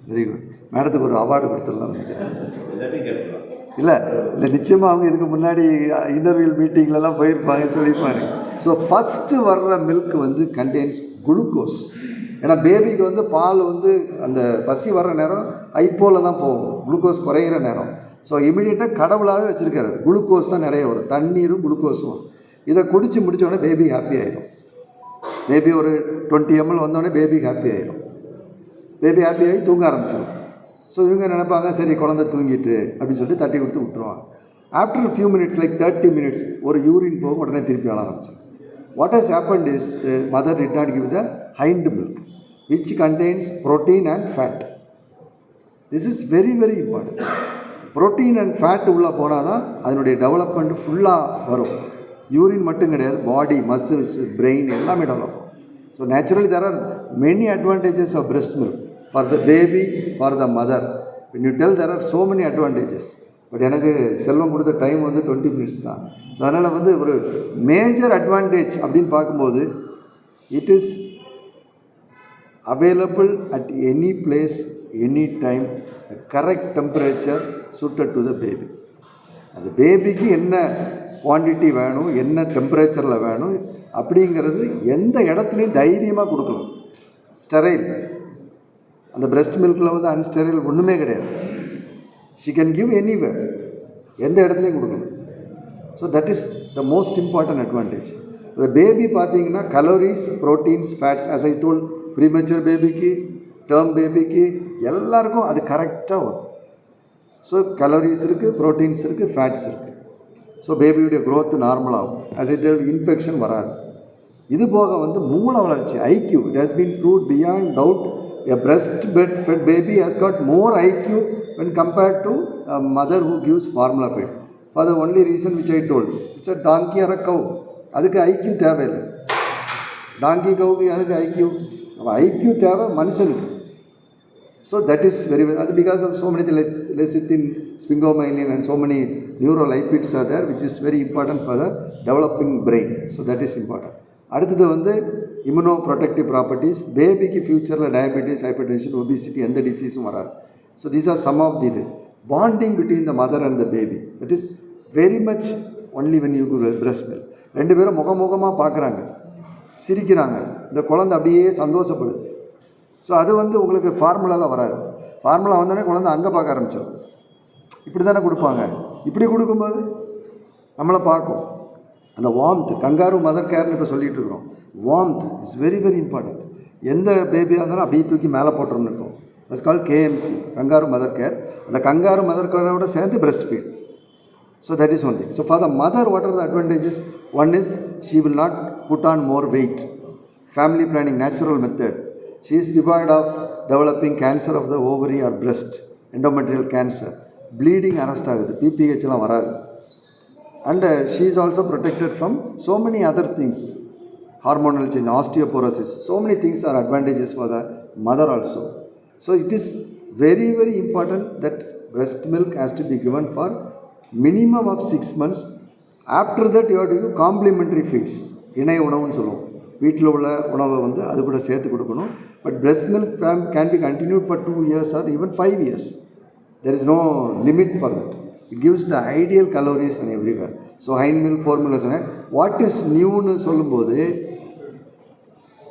very good. மேடத்துக்கு ஒரு அவார்டு கொடுத்துடலாம். இல்லை நிச்சயமாக அவங்க இதுக்கு முன்னாடி இன்டர்வியூ மீட்டிங்லலாம் போயிருப்பாங்க, சொல்லியிருப்பாங்க. ஸோ ஃபஸ்ட்டு வர்ற மில்க் கண்டெய்ன்ஸ் குளுக்கோஸ். ஏன்னா பேபிக்கு பால் அந்த பசி வர்ற நேரம் ஐப்போவில் தான் போகும், குளுக்கோஸ் குறையிற நேரம். ஸோ இமீடியட்டாக கடவுளாகவே வச்சுருக்காரு, குளுக்கோஸ் தான் நிறைய வரும், தண்ணீரும் குளுக்கோஸும். இதை குடித்து முடித்தோடனே பேபி ஹாப்பி ஆகிடும். பேபி ஒரு 20 ml வந்தோடனே பேபி ஹாப்பி ஆகிடும். பேபி ஹாப்பி ஆகி தூங்க ஆரம்பிச்சிடும். ஸோ இவங்க நினைப்பாங்க சரி குழந்தை தூங்கிட்டு அப்படின்னு சொல்லிட்டு தட்டி கொடுத்து விட்டுருவாங்க. After few minutes, like 30 minutes, ஒரு யூரின் போகும், உடனே திருப்பி அழ ஆரம்பிச்சிடும். What has happened is mother did not give the hind milk which contains protein and fat. This is very, very important. Protein and fat உள்ளே போனால் தான் அதனுடைய டெவலப்மெண்ட் ஃபுல்லாக வரும். யூரின் மட்டும் கிடையாது, பாடி, மசில்ஸ், பிரெயின் எல்லாமே develop. So naturally there are many advantages of breast milk for the baby, for the mother. When you tell, there are so many advantages. But எனக்கு செல்வம் கொடுத்த டைம் 20 minutes தான். So அதனால் ஒரு major advantage அப்படின்னு பார்க்கும்போது, it is available at any place, any time, the correct temperature suited to the baby. அந்த பேபிக்கு என்ன குவான்டிட்டி வேணும், என்ன டெம்பரேச்சரில் வேணும் அப்படிங்கிறது எந்த இடத்துலையும் தைரியமாக கொடுக்கணும். ஸ்டெரைல், அந்த பிரெஸ்ட் மில்கில் அன்ஸ்டெரைல் ஒன்றுமே கிடையாது. ஷி கேன் கிவ் எனிவேர், எந்த இடத்துலையும் கொடுக்கணும். So that is the most important advantage. அந்த பேபி பார்த்தீங்கன்னா calories, proteins, fats, as I told, premature பேபிக்கு, டேர்ம் பேபிக்கு எல்லாருக்கும் அது கரெக்டாக வரும். ஸோ கலோரிஸ் இருக்குது, ப்ரோட்டீன்ஸ் இருக்குது, ஃபேட்ஸ் இருக்குது. ஸோ பேபியுடைய க்ரோத் நார்மலாகும். as I told, இன்ஃபெக்ஷன் வராது. இது போக மூளை வளர்ச்சி, IQ, it has been proved beyond doubt, a breastfed baby has got more IQ when compared to a mother who gives formula fed. For the only reason which I told, it's a donkey or a cow, அதுக்கு IQ தேவையில்லை. டாங்கி கவுக்கு அதுக்கு IQ தேவை மனுஷனுக்கு. So that is very very, அது because of so many lecithin, sphingomyelin and so many neurolipids are there, which is very important for the developing brain. So that is important. அடுத்தது immuno protective properties. பேபிக்கு ஃபியூச்சரில் diabetes, hypertension, obesity எந்த டிசீஸும் வராது. So these are some of the bonding between the mother and the baby. That is very much only when you breast milk. ரெண்டு பேரும் முகமாக பார்க்குறாங்க, சிரிக்கிறாங்க, இந்த குழந்தை அப்படியே சந்தோஷப்படுது. ஸோ அது உங்களுக்கு ஃபார்முலாவில் வராது. ஃபார்முலா வந்தோடனே குழந்தை அங்கே பார்க்க ஆரம்பிச்சிடும். இப்படி தானே கொடுப்பாங்க. இப்படி கொடுக்கும்போது நம்மளை பார்க்கும். அந்த வார்ம்த், கங்காரு மதர் கேர்னு இப்போ சொல்லிகிட்டு இருக்கிறோம். Warmth is very very important. எந்த பேபியாக இருந்தாலும் அப்படியே தூக்கி மேலே போட்டுருன்னு இருக்கும். That's called KMC, kangaroo mother care. அந்த கங்காரு மதர் கேரோட சேர்ந்து breast feet. So that is one thing. So for the mother, what are the advantages? One is she will not put on more weight. Family planning, natural method. She is devoid of developing cancer of the ovary or breast, endometrial cancer. Bleeding arrest ஆகுது, PPH எல்லாம் வராது. And she is also protected from so many other things, hormonal change, osteoporosis, so many things are advantages for the mother also. So it is very, very important that breast milk has to be given for minimum of 6 months. After that you have to give complementary feeds, இணை உணவுன்னு சொல்லுவோம். வீட்டில் உள்ள உணவை வந்து அது கூட சேர்த்து கொடுக்கணும். But breast milk can be continued for 2 years or even 5 years. There is no limit for that. It gives the ideal calories and everywhere. So hind milk formula சொன்னேன். What is newன்னு சொல்லும்போது,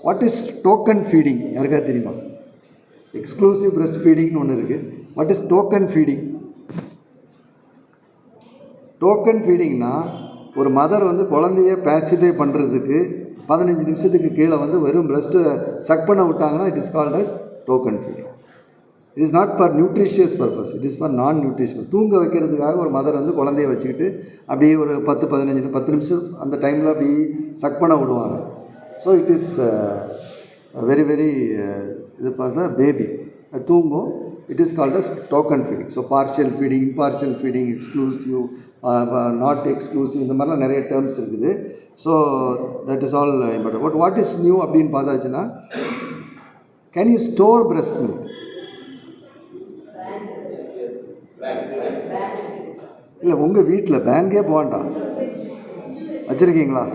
what is token feeding யாருக்கா தெரியுமா? Exclusive breast feedingனு ஒன்று இருக்குது. What is token feeding? Token ஃபீடிங்னா ஒரு mother வந்து குழந்தைய பேசிஃபை பண்ணுறதுக்கு 15 நிமிஷத்துக்கு கீழே வந்து வெறும் பிரஸ்ட்டை சக் பண்ண விட்டாங்கன்னா it is called as token feeding. It is not for nutritious purpose, it is for non nutritious. தூங்க வைக்கிறதுக்காக ஒரு மதர் வந்து குழந்தைய வச்சுக்கிட்டு அப்படியே ஒரு 10 நிமிஷம் அந்த டைமில் அப்படி சக் பண்ண விடுவாங்க. So it is very very இது ஃபார் த பேபி தூங்கும். It is called as token feeding. So partial feeding, impartial feeding, exclusive, not exclusive, இந்த மாதிரிலாம் நிறைய டேர்ம்ஸ் இருக்குது. So that is all important. But what is new அப்படின்னு பார்த்தாச்சுன்னா, can you store breast milk? இல்லை, உங்கள் வீட்டில் பேங்கே போகண்டாம் வச்சுருக்கீங்களா?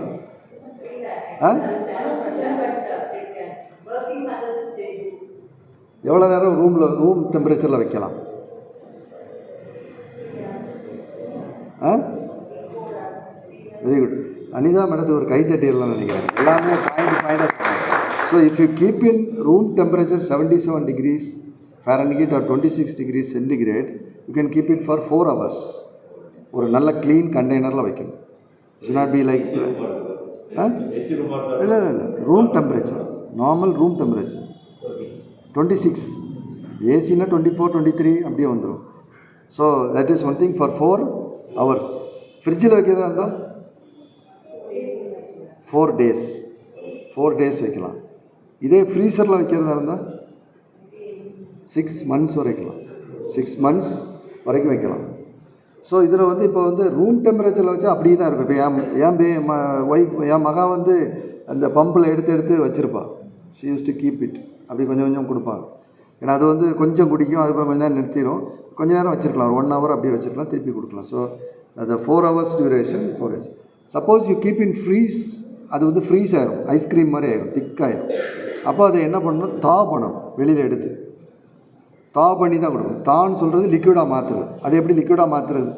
எவ்வளோ நேரம் ரூம் டெம்பரேச்சரில் வைக்கலாம்? Very good. அனிதா மேடத்துக்கு ஒரு கை தட்டிடலாம்னு நினைக்கிறேன். எல்லாமே பாயிண்டாக சொன்னாங்க. So if you keep in room temperature 77 degrees Fahrenheit or 26 degrees centigrade, you can keep it for 4 hours. ஒரு நல்ல க்ளீன் கண்டெய்னரில் வைக்கணும். It should not be like இல்லை room temperature, normal room temperature 26, ஏசினா 24, 23 அப்படியே வந்துடும். So that is one thing for 4 hours. ஃப்ரிட்ஜில் வைக்கிறதா இருந்தால் 4 days வைக்கலாம். இதே ஃப்ரீசரில் வைக்கிறதா இருந்தால் 6 months வரைக்கலாம். 6 months வரைக்கும் வைக்கலாம். ஸோ இதில் வந்து இப்போ வந்து ரூம் டெம்பரேச்சரில் வச்சா அப்படியே தான் இருக்கும். இப்போ என் மகா வந்து அந்த பம்பில் எடுத்து வச்சுருப்பா. She use to keep it. அப்படி கொஞ்சம் கொஞ்சம் கொடுப்பாங்க. ஏன்னா அது வந்து கொஞ்சம் குடிக்கும், அதுக்கப்புறம் கொஞ்சம் நேரம் நிறுத்திடும். கொஞ்சம் நேரம் வச்சுருக்கலாம், ஒரு 1 hour அப்படியே வச்சுருக்கலாம், திருப்பி கொடுக்கலாம். ஸோ அது 4 hours duration 4 days. Suppose you keep in freeze, அது வந்து ஃப்ரீஸ் ஆகிடும், ஐஸ்கிரீம் மாதிரி ஆகிடும், திக்காகிடும். அப்போ அதை என்ன பண்ணணும், தா பண்ணணும். வெளியில் எடுத்து தா பண்ணி தான் கொடுக்கணும். தான்னு சொல்கிறது லிக்விடாக மாற்றுறது. அது எப்படி லிக்விடாக மாற்றுறது?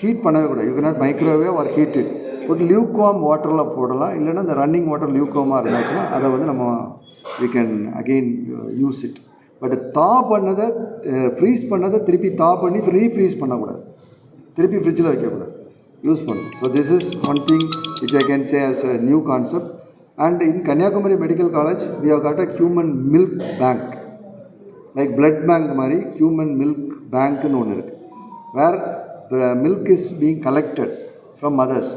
ஹீட் பண்ணவே கூடாது. You cannot microwave or heat it. But lukewarm வாட்டரில் போடலாம். இல்லைன்னா இந்த ரன்னிங் வாட்டர் லியூக்வார்மாக இருந்துச்சுன்னா அதை வந்து நம்ம we can again use it. But தா பண்ணதை ஃப்ரீஸ் பண்ணதை திருப்பி தா பண்ணி ரீஃப்ரீஸ் பண்ணக்கூடாது, திருப்பி ஃப்ரிட்ஜில் வைக்கக்கூடாது, யூஸ் பண்ணணும். So this is one thing which I can say as a new concept. And in Kanyakumari Medical College we have got a human milk bank, like blood bank மாதிரி human milk bankன்னு ஒன்று இருக்குது, where the milk is being collected from mothers.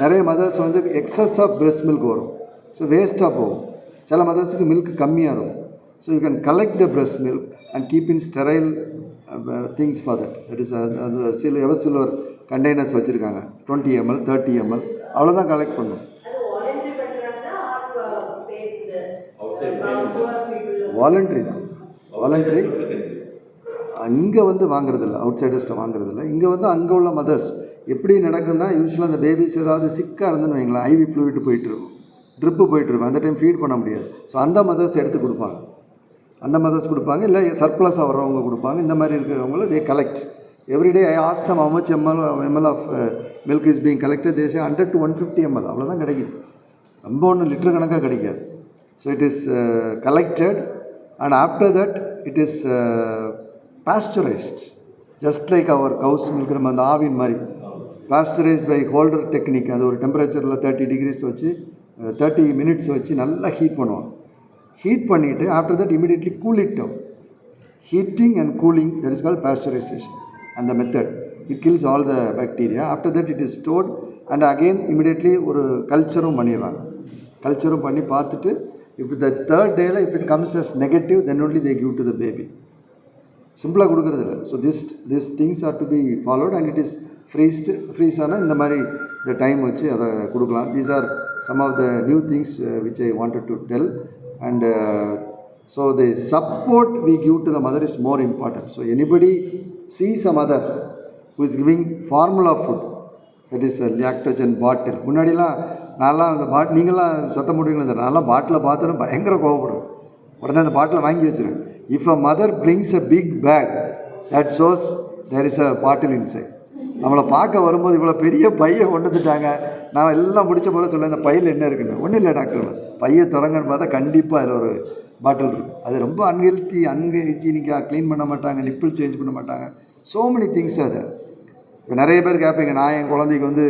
நிறைய mothers வந்து excess of breast milk வரும், so வேஸ்ட்டாக போகும். சில மதர்ஸுக்கு milk கம்மியாக இருக்கும். So you can collect the breast milk and keep in sterile things for that. That is அந்த silver containers வச்சுருக்காங்க, 20 ml 30 ml அவ்வளோதான் கலெக்ட் பண்ணும். வாலண்ட்ரி தான், வாலண்ட்ரி. இங்கே வந்து வாங்குறதில்ல, அவுட் சைடர்ஸ்ட்டை வாங்குறதில்ல. இங்கே வந்து அங்கே உள்ள மதர்ஸ் எப்படி நடக்குதுன்னா, யூஸ்வலாக அந்த பேபிஸ் ஏதாவது சிக்காக இருந்துன்னு வைங்களேன், ஐவி ஃப்ளூயிட் போயிட்டுருக்கும், ட்ரிப்பு போயிட்டுருக்கும், அந்த டைம் ஃபீட் பண்ண முடியாது. ஸோ அந்த மதர்ஸ் எடுத்து கொடுப்பாங்க, அந்த மதர்ஸ் கொடுப்பாங்க. இல்லை சர்ப்ளஸாக வர்றவங்க கொடுப்பாங்க. இந்த மாதிரி இருக்கிறவங்கள they collect everyday. I ask them how much ml of milk is being collected. They say 100 to 150 ml அவ்வளோதான் கிடைக்குது, ரொம்ப ஒன்று லிட்டர் கணக்காக கிடைக்காது. So it is collected and after that it is pasteurised, just like our cow's milk. நம்ம அந்த ஆவின் மாதிரி பாஸ்டரைஸ்ட் by holder technique. அது ஒரு டெம்பரேச்சரில் 30 degrees வச்சு 30 minutes வச்சு நல்லா ஹீட் பண்ணுவாங்க. ஹீட் பண்ணிவிட்டு after that immediately cool it down. Heating and cooling, that is called pasteurisation. அந்த method it kills all the bacteria. After that it is stored and again immediately ஒரு கல்ச்சரும் பண்ணிடுறாங்க. கல்ச்சரும் பண்ணி பார்த்துட்டு இஃப் த தேர்ட் டேயில் if it comes as negative then only they give to the baby. சிம்பிளாக கொடுக்குறது இல்லை. So this things are to be followed and it is freeze ஆனால் இந்த மாதிரி இந்த டைம் வச்சு அதை கொடுக்கலாம். These are some of the new things which I wanted to tell. And so the support we give to the mother is more important. So anybody sees a mother who is giving formula food, that is a lactogen bottle. முன்னாடிலாம் நான்லாம் அந்த நீங்களாம் சத்தம் போடுவீங்களா, நான்லாம் பாட்டிலை பார்த்தோன்னா பயங்கர கோவப்படுவேன். உடனே அந்த பாட்டிலை வாங்கி வச்சுருவேன். If a mother brings a big bag, that shows there is a bottle inside. நம்மளை பார்க்க வரும்போது இவ்வளோ பெரிய பையை கொண்டு வந்துட்டாங்க. நான் எல்லாம் முடிச்ச போல சொல்ல, இந்த பையில் என்ன இருக்குன்னு. ஒன்றும் இல்லை டாக்டர், பையை திறங்கன்னு பார்த்தா கண்டிப்பாக அதில் ஒரு பாட்டில் இருக்கும். அது ரொம்ப அன்ஹைஜீனிக்காக க்ளீன் பண்ண மாட்டாங்க, நிப்பிள் சேஞ்ச் பண்ண மாட்டாங்க. ஸோ மெனி திங்ஸ் அது. இப்போ நிறைய பேர் கேட்பீங்க, நான் என் குழந்தைக்கு வந்து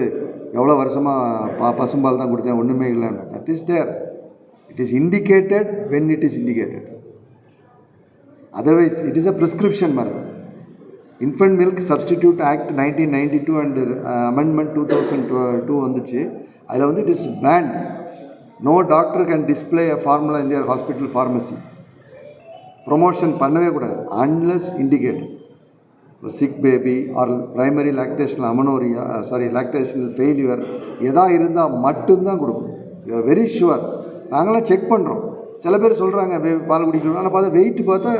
எவ்வளோ வருஷமாக பசும்பால் தான் கொடுத்தேன், ஒன்றுமே இல்லைன்னு. That is there. It is indicated when it is indicated. Otherwise it is a prescription மாதிரி. Infant milk substitute act 1992 and amendment 2002 வந்துச்சு. அதில் வந்து it is banned. No doctor can display a formula in their hospital pharmacy. Promotion பண்ணவே கூடாது unless indicated. Sick baby or primary lactational amenorrhea, lactational failure எதா இருந்தால் மட்டும்தான் கொடுக்கணும். You are very sure. நாங்களாம் செக் பண்ணுறோம். சில பேர் சொல்கிறாங்க பால் குடிக்கணும், ஆனால் பார்த்தா வெயிட் பார்த்தா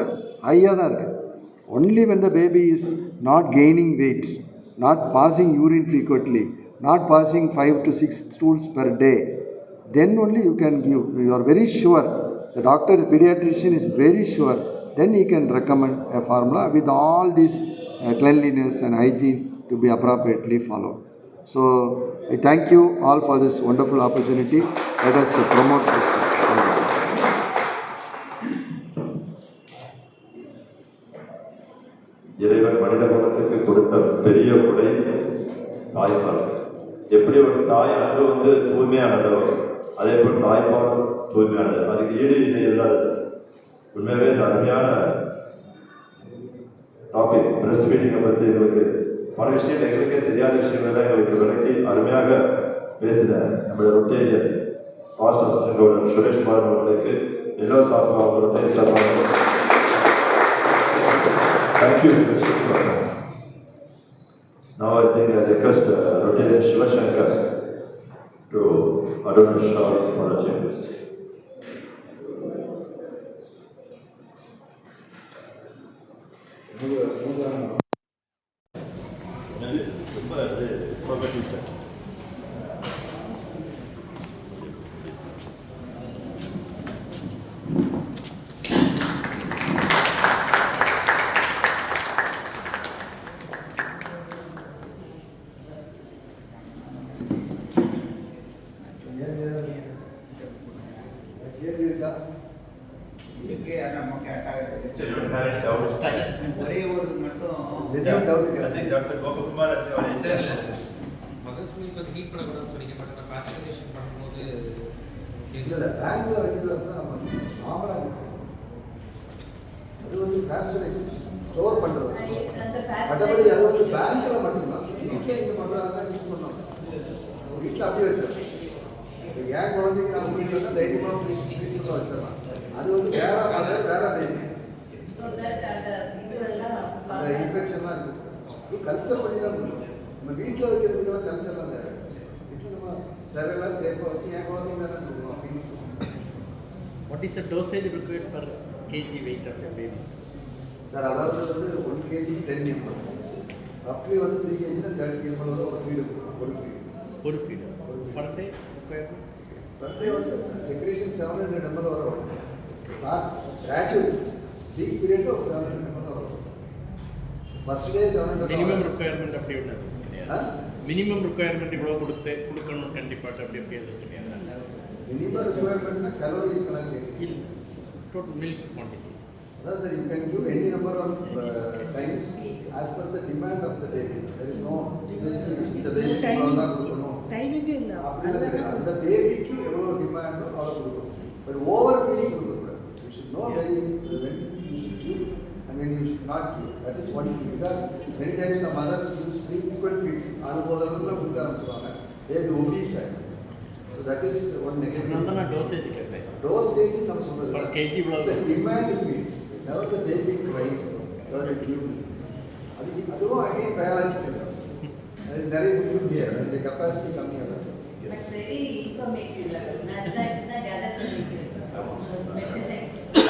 ஹையாக தான் இருக்குது. Only when the baby is not gaining weight, not passing urine frequently, not passing 5 to 6 stools per day, then only you can give. You are very sure, the doctor, the pediatrician is very sure, then he can recommend a formula with all this cleanliness and hygiene to be appropriately followed. So I thank you all for this wonderful opportunity. Let us promote this. Thank you, sir. இறைவன் மனித குலத்துக்கு கொடுத்த பெரிய கொடை தாய்ப்பால். எப்படி ஒரு தாய் அன்று வந்து தூய்மையானதோ அதே போல் தாய்ப்பால் தூய்மையானது, அதுக்கு ஈடு இணை இல்லாதது. உண்மையாகவே இந்த அருமையான டாபிக் பிரஸ்ட் ஃபீடிங்கை பற்றி எங்களுக்கு பல விஷயம் எங்களுக்கே தெரியாத விஷயங்கள்லாம் எங்களுக்கு விளக்கி அருமையாக பேசின நம்முடைய Rotarian past assistant Suresh Kumar அவர்களுக்கு எல்லோரும் சார்பாக அவர்களுடைய சார்பாக thank you. Now I think I request Rotarian Shiva Shankar to adorn the shawl for the chambers. ஒரே ஒரு மட்டும் டாக்டர் கோபகுமார் மகசூல் இப்போ ஹீட் பண்ணக்கூடாதுன்னு சொன்னீங்க. பட் நான் கிளாசிஃபிகேஷன் பண்ணும்போது இல்லை பேங்க்கில் வைக்கிறது தான் நார்மலாக அது வந்து பேஸ்டரைசேஷன் ஸ்டோர் பண்ணுறது. மற்றபடி அது வந்து பேங்க்கில் மட்டும்தான். வீட்டில் நீங்கள் பண்ணுறாங்க யூஸ் பண்ணலாம். வீட்டில் அப்படியே வச்சிடலாம். இப்போ ஏன் குழந்தைக்கு நம்ம வீட்டில் தான் தைரியமாக ஃப்ரீஸில் வச்சிடலாம். அது வந்து வேற பேபி அந்த இன்ஃபெக்ஷன்லாம் இருக்குது. இது கல்ச்சர் பண்ணி தான் பண்ணுவோம். நம்ம வீட்டில் வைக்கிறதுக்கெல்லாம் கல்ச்சர்லாம் வேறு. வீட்டில் நம்ம சரெல்லாம் சேஃபாக வச்சு என் குழந்தைங்க தான் கொடுக்கணும் அப்படின்னு. What is the dosage required per kg weight of the baby? Sir அதாவது வந்து 1 kg 10 ml. ரஃப்லி வந்து 3 kg 30 ml வந்து ஒரு ஃபீடு ஒரு feed per day per day வந்து செக்ரேஷன் 700 ml வரும். ஸ்டார்ட்ஸ் கிராஜுவலி பீக் பீரியட் ஒரு 700 ml வரும். ஃபர்ஸ்ட் டே 700 மினிமம் ரிக்வயர்மெண்ட் அப்படி ஒன்று. மினிமம் ரிக்வயர்மெண்ட் இவ்வளோ கொடுக்கணும் கண்டிப்பாக அப்படி எதுவும் கிடையாது. மினிமம் ரிக்வயர்மெண்ட்னா கலோரிஸ் கணக்கு இல்லை, டோட்டல் மில்க் குவான்டிட்டி. அதான் sir, you can give any number of times as per the demand of the baby. There is no specific இந்த பேபிக்கு இவ்வளோ தான் கொடுக்கணும் அப்படிலாம் கிடையாது. அந்த பேபிக்கு எவ்வளோ டிமாண்டோ அவ்வளோ கொடுக்கணும். பட் ஓவர் ஃபீடிங் கொடுக்கக்கூடாது. You should know very when you should give and when you should not give. That is one thing, because many times the mother gives frequent feeds. அதுபோதெல்லாம் கொடுக்க ஆரம்பிச்சுவாங்க, பேபி ஒபீஸ் ஆகிடும். So that is one negative. நான் dosage கேட்பேன். Dosage நம்ம சொல்றது per kg இவ்வளோ demand feed. Now the baby cries, you have to give. அதுவும் அகைன் பயாலஜிக்கல். அது நிறைய கொடுக்க முடியாது, அந்த கெப்பாசிட்டி கம்மியாக தான். But very informative level. That's gather communication.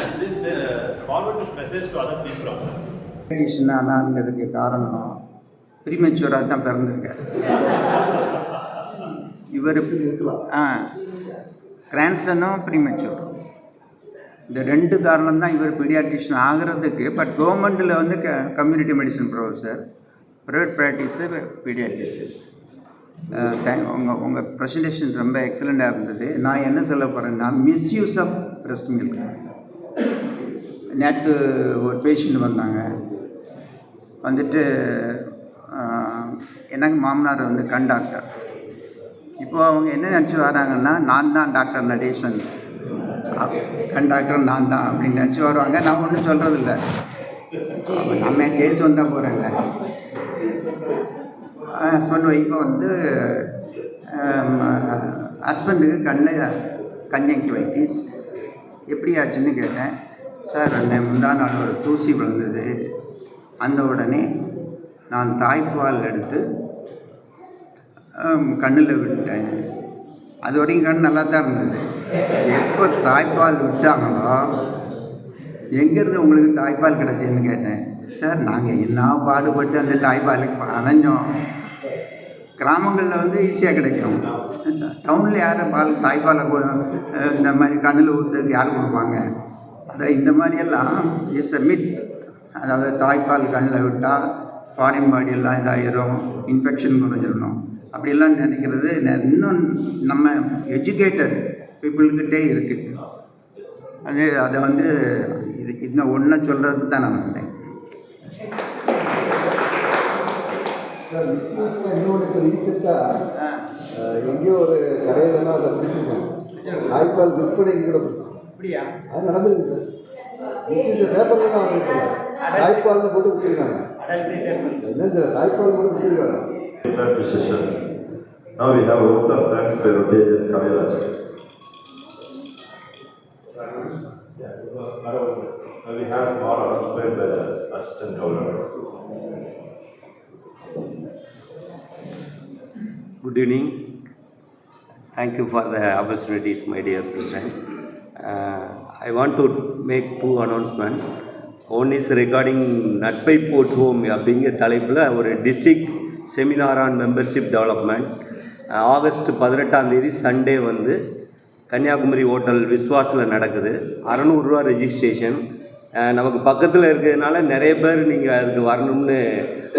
And this forward this message to other people also. ஆனாங்கிறதுக்கு காரணம் ப்ரீமெச்சூராக தான் பிறந்திருக்காரு இவர். கிராண்ட்சனும் ப்ரீமெச்சூர். இந்த ரெண்டு காரணம் தான் இவர் பீடியாட்ரிஷியன் ஆகிறதுக்கு. பட் கவர்மெண்ட்டில் வந்து community medicine professor, private practice paediatrician. உங்கள் ப்ரெசன்டேஷன் ரொம்ப எக்ஸலண்ட்டாக இருந்தது. நான் என்ன சொல்ல போகிறேன்னா, மிஸ்யூஸ் ஆஃப் பிரஸ்ட் மில்க். நேற்று ஒரு பேஷண்ட் வந்தாங்க, வந்துட்டு எனக்கு மாமனார் வந்து கண் டாக்டர். இப்போது அவங்க என்ன நினச்சி வராங்கன்னா, நான் தான் டாக்டர் நடேசன், கண் டாக்டர் நான் தான் அப்படின்னு நினச்சி வருவாங்க. நான் ஒன்றும் சொல்கிறதில்ல, நம்ம கேஸ் வந்தால் போகிறேங்க. ஹஸ்பண்ட் ஒய்ஃபை வந்து ஹஸ்பண்டுக்கு கண்ணில் கன்ஜங்டிவைட்டிஸ் எப்படி ஆச்சுன்னு கேட்டேன். சார் முந்தா நாள் ஒரு தூசி விழுந்தது, அந்த உடனே நான் தாய்ப்பால் எடுத்து கண்ணில் விட்டேன். அது வரைக்கும் கண் நல்லா தான் இருந்தது. எப்போ தாய்ப்பால் விட்டாங்களோ, எங்கேருந்து உங்களுக்கு தாய்ப்பால் கிடச்சின்னு கேட்டேன். சார் நாங்கள் என்ன பாடுபட்டு அந்த தாய்ப்பாலுக்கு அலைஞ்சோம். கிராமங்களில் வந்து ஈஸியாக கிடைக்கும், டவுனில் யார் தாய்ப்பாலை இந்த மாதிரி கண்ணில் ஊற்றுறதுக்கு யார் கொடுப்பாங்க? அதான் இந்த மாதிரியெல்லாம் இஸ் அ மித். அதாவது தாய்ப்பால் கண்ணில் விட்டால் ஃபாரின் பாடியெல்லாம் இதாகிடும், இன்ஃபெக்ஷன் குறைஞ்சிடணும் அப்படிலாம் நினைக்கிறது இன்னும் நம்ம எஜுகேட்டட் பீப்புள்கிட்டே இருக்குது. அதை வந்து இந்த ஒன்றை சொல்கிறதுக்கு தான் நான் வந்தேன். சார் மிஸ்யூஸில் இன்னொன்று இப்போ ரீசெண்டாக எங்கேயோ ஒரு கடையிலன்னா அதை பிடிச்சிருக்காங்க, தாய்ப்பால் விற்பனைக்கு கூட பிடிச்சிருக்காங்க. அப்படியா? அது நடந்திருக்கு சார். மிஸ்யூஸ் பேப்பரில் தான் வந்துச்சு, தாய்ப்பால்னு போட்டு விற்றுருக்காங்க. என்ன சார், தாய்ப்பால் போட்டு விற்றுருக்காங்க. Now we have a vote of thanks by Rotarian Kaviraj. Now we have small announcement by the Assistant Governor. Good evening. Thank you for the opportunities, my dear President. I want to make two announcements. One is regarding நட்பை போற்றுவோம் அப்படிங்கிற தலைப்பில் ஒரு district seminar on membership development August 18 Sunday வந்து Kanyakumari hotel விஸ்வாஸில் நடக்குது. 600 ரூபா registration. நமக்கு பக்கத்தில் இருக்கிறதுனால நிறைய பேர் நீங்கள் அதுக்கு வரணும்னு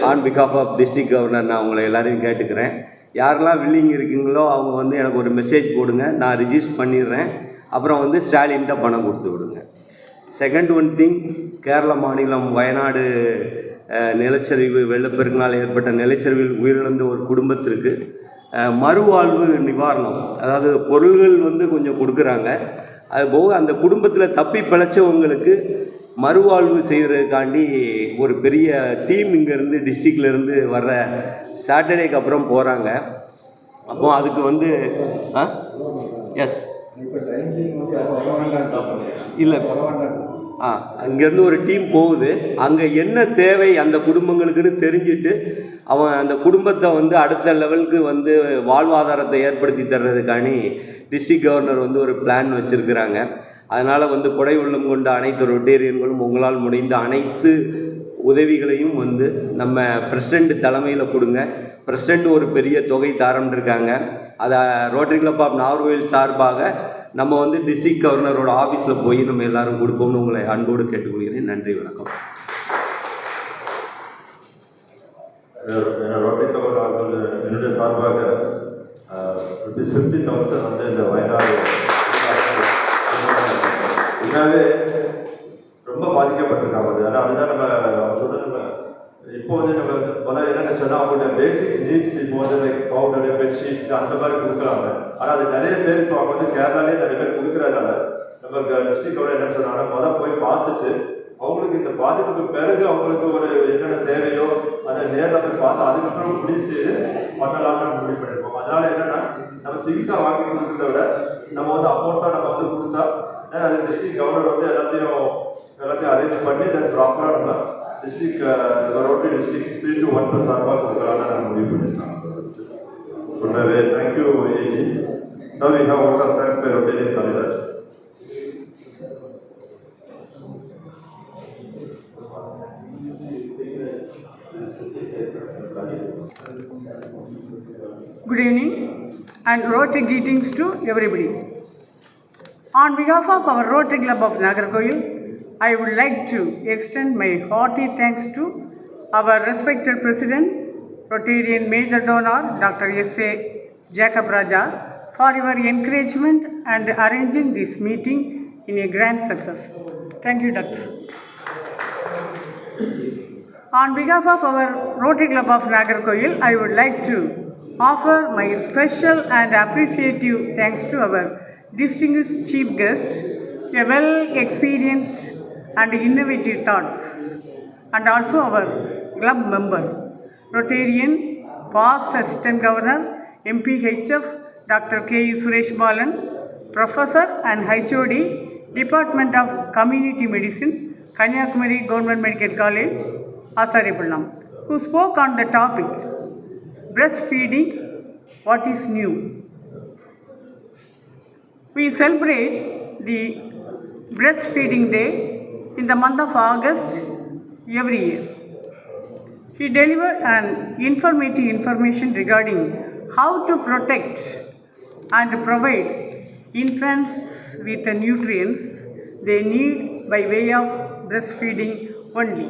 ஆன் பிகாஃப் ஆஃப் டிஸ்ட்ரிக்ட் கவர்னர் நான் உங்களை எல்லோரையும் கேட்டுக்கிறேன். யாரெல்லாம் வில்லிங் இருக்கீங்களோ அவங்க வந்து எனக்கு ஒரு மெசேஜ் போடுங்க, நான் ரிஜிஸ்டர் பண்ணிடுறேன். அப்புறம் வந்து ஸ்டாலின்கிட்ட பணம் கொடுத்து விடுங்க. செகண்ட் ஒன் திங், கேரள மாநிலம் வயநாடு நிலச்சரிவு வெள்ளப்பெருக்கினால் ஏற்பட்ட நிலச்சரிவில் உயிரிழந்த ஒரு குடும்பத்திற்கு மறுவாழ்வு நிவாரணம், அதாவது பொருள்கள் வந்து கொஞ்சம் கொடுக்குறாங்க. அதுபோக அந்த குடும்பத்தில் தப்பி பிழைச்சவங்களுக்கு மறுவாழ்வு செய்கிறதுக்காண்டி ஒரு பெரிய டீம் இங்கேருந்து டிஸ்ட்ரிக்ட்லேருந்து வர்ற சாட்டர்டேக்கு அப்புறம் போகிறாங்க. அப்போ அதுக்கு வந்து எஸ் இல்லை இங்கேருந்து ஒரு டீம் போகுது. அங்கே என்ன தேவை அந்த குடும்பங்களுக்குன்னு தெரிஞ்சுட்டு அவன் அந்த குடும்பத்தை வந்து அடுத்த லெவலுக்கு வந்து வாழ்வாதாரத்தை ஏற்படுத்தி தர்றதுக்காண்டி டிஸ்ட்ரிக்ட் கவர்னர் வந்து ஒரு பிளான் வச்சுருக்கிறாங்க. அதனால் வந்து கொடை உள்ளம் கொண்ட அனைத்து ரொட்டேரியன்களும் உங்களால் முடிந்த அனைத்து உதவிகளையும் வந்து நம்ம பிரசிடெண்ட் தலைமையில் கொடுங்க. பிரசிடெண்ட் ஒரு பெரிய தொகை தாரம்ன்றிருக்காங்க. அதை ரோட்டரி கிளப் ஆஃப் நாகர்கோவில் சார்பாக நம்ம வந்து டிஸ்ட்ரிக்ட் கவர்னரோட ஆஃபீஸில் போய் நம்ம எல்லாரும் கொடுப்போம்னு உங்களை அன்போடு கேட்டுக்கொள்கிறேன். நன்றி, வணக்கம். ரோட்டரி கிளப் நாகர்கோவில் என்னுடைய சார்பாக ₹50,000 வந்து இந்த வயநாடு உண்மையாகவே ரொம்ப பாதிக்கப்பட்டிருக்காங்க. ஆனால் அதுதான் நம்ம சொல்கிறது. இப்போ வந்து நம்ம முதல்ல என்ன நினச்சோன்னா அவங்களோட பேசிக் நீட்ஸ் இப்போ வந்து லைக் பவுடரு, பெட்ஷீட்ஸ் அந்த மாதிரி கொடுக்குறாங்க. ஆனால் அது நிறைய பேருக்கு அவங்க வந்து கேரளாலே நிறைய பேர் கொடுக்குறதுனால நம்ம டிஸ்ட்ரிக்ட் கவர்னர் என்ன சொன்னாங்கன்னா முதல் போய் பார்த்துட்டு அவங்களுக்கு இந்த பாதிப்புக்கு பிறகு அவங்களுக்கு ஒரு என்னென்ன தேவையோ அதை நேரில் போய் பார்த்து அதுக்கப்புறம் முடிவு செய்து பண்ணலாம்னு முடிவு பண்ணிருக்கோம். அதனால என்னன்னா நம்ம சிகிச்சை வாங்கி கொடுக்குறத விட நம்ம வந்து அமௌண்ட்டாக நம்ம வந்து கொடுத்தா அது டிஸ்ட்ரிக்ட் கவர்னர் வந்து எல்லாத்தையும் அரேஞ்ச் பண்ணி ப்ராப்பராக நம்ம district, Rotary district 3 to 1 சார்பாக கொடுக்கலாம்னு நான் முடிவு பண்ணியிருக்கேன். உண்மையாகவே thank you AG. Now we have vote of thanks by Rotarian Kaliraj. Good evening and Rotary greetings to everybody. On behalf of our Rotary Club of Nagarkoil, I would like to extend my hearty thanks to our respected President, Rotarian Major Donor, Dr. S.A. Jacob Raja, for your encouragement and arranging this meeting in a grand success. Thank you, Doctor. On behalf of our Rotary Club of Nagarkoil, I would like to offer my special and appreciative thanks to our distinguished chief guest, a well-experienced and innovative thoughts, and also our club member, Rotarian, past Assistant Governor, MPHF, Dr. K. Suresh Balan, Professor and HOD, Department of Community Medicine, Kanyakumari Government Medical College, Asaripallam, who spoke on the topic, breastfeeding, what is new? We celebrate the breastfeeding day in the month of August every year. He delivered an informative information regarding how to protect and provide infants with the nutrients they need by way of breastfeeding only.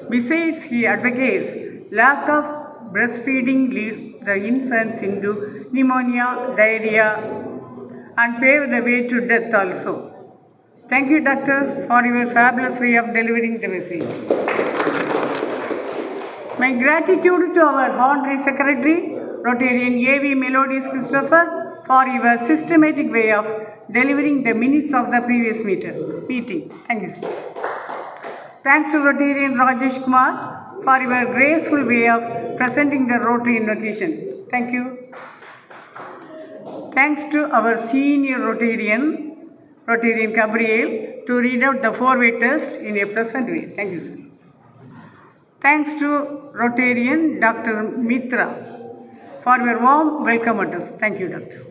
Besides, he advocates lack of breastfeeding leads the infants into pneumonia, diarrhea, and pave the way to death also. Thank you, Doctor, for your fabulous way of delivering the message. My gratitude to our Honorary Secretary, Rotarian A.V. Melodious Christopher, for your systematic way of delivering the minutes of the previous meeting. Thank you, sir. Thanks to Rotarian Rajesh Kumar for your graceful way of presenting the Rotary invocation. Thank you. Thanks to our senior Rotarian Gabriel, to read out the four-way test in a pleasant way. Thank you, sir. Thanks to Rotarian Dr. Mitra for your warm welcome address. Thank you, Doctor.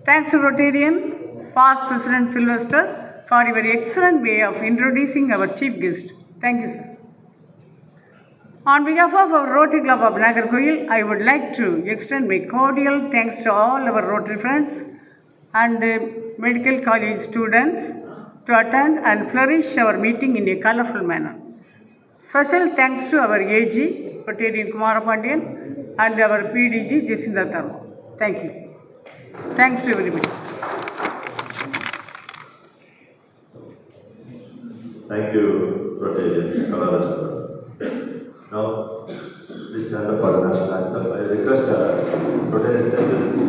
Thanks to Rotarian past President Sylvester for your excellent way of introducing our chief guest. Thank you, sir. On behalf of our Rotary Club of Nagarkoil, I would like to extend my cordial thanks to all our Rotary friends and medical college students to attend and flourish our meeting in a colorful manner. Special thanks to our AG, Rotarian Kumara Pandian, and our PDG, Jacinda Tharma. Thank you. Thanks to everybody. Thank you, Rotarian Kaliraj. Now, please stand up for the national anthem. I request Rotarian Secretary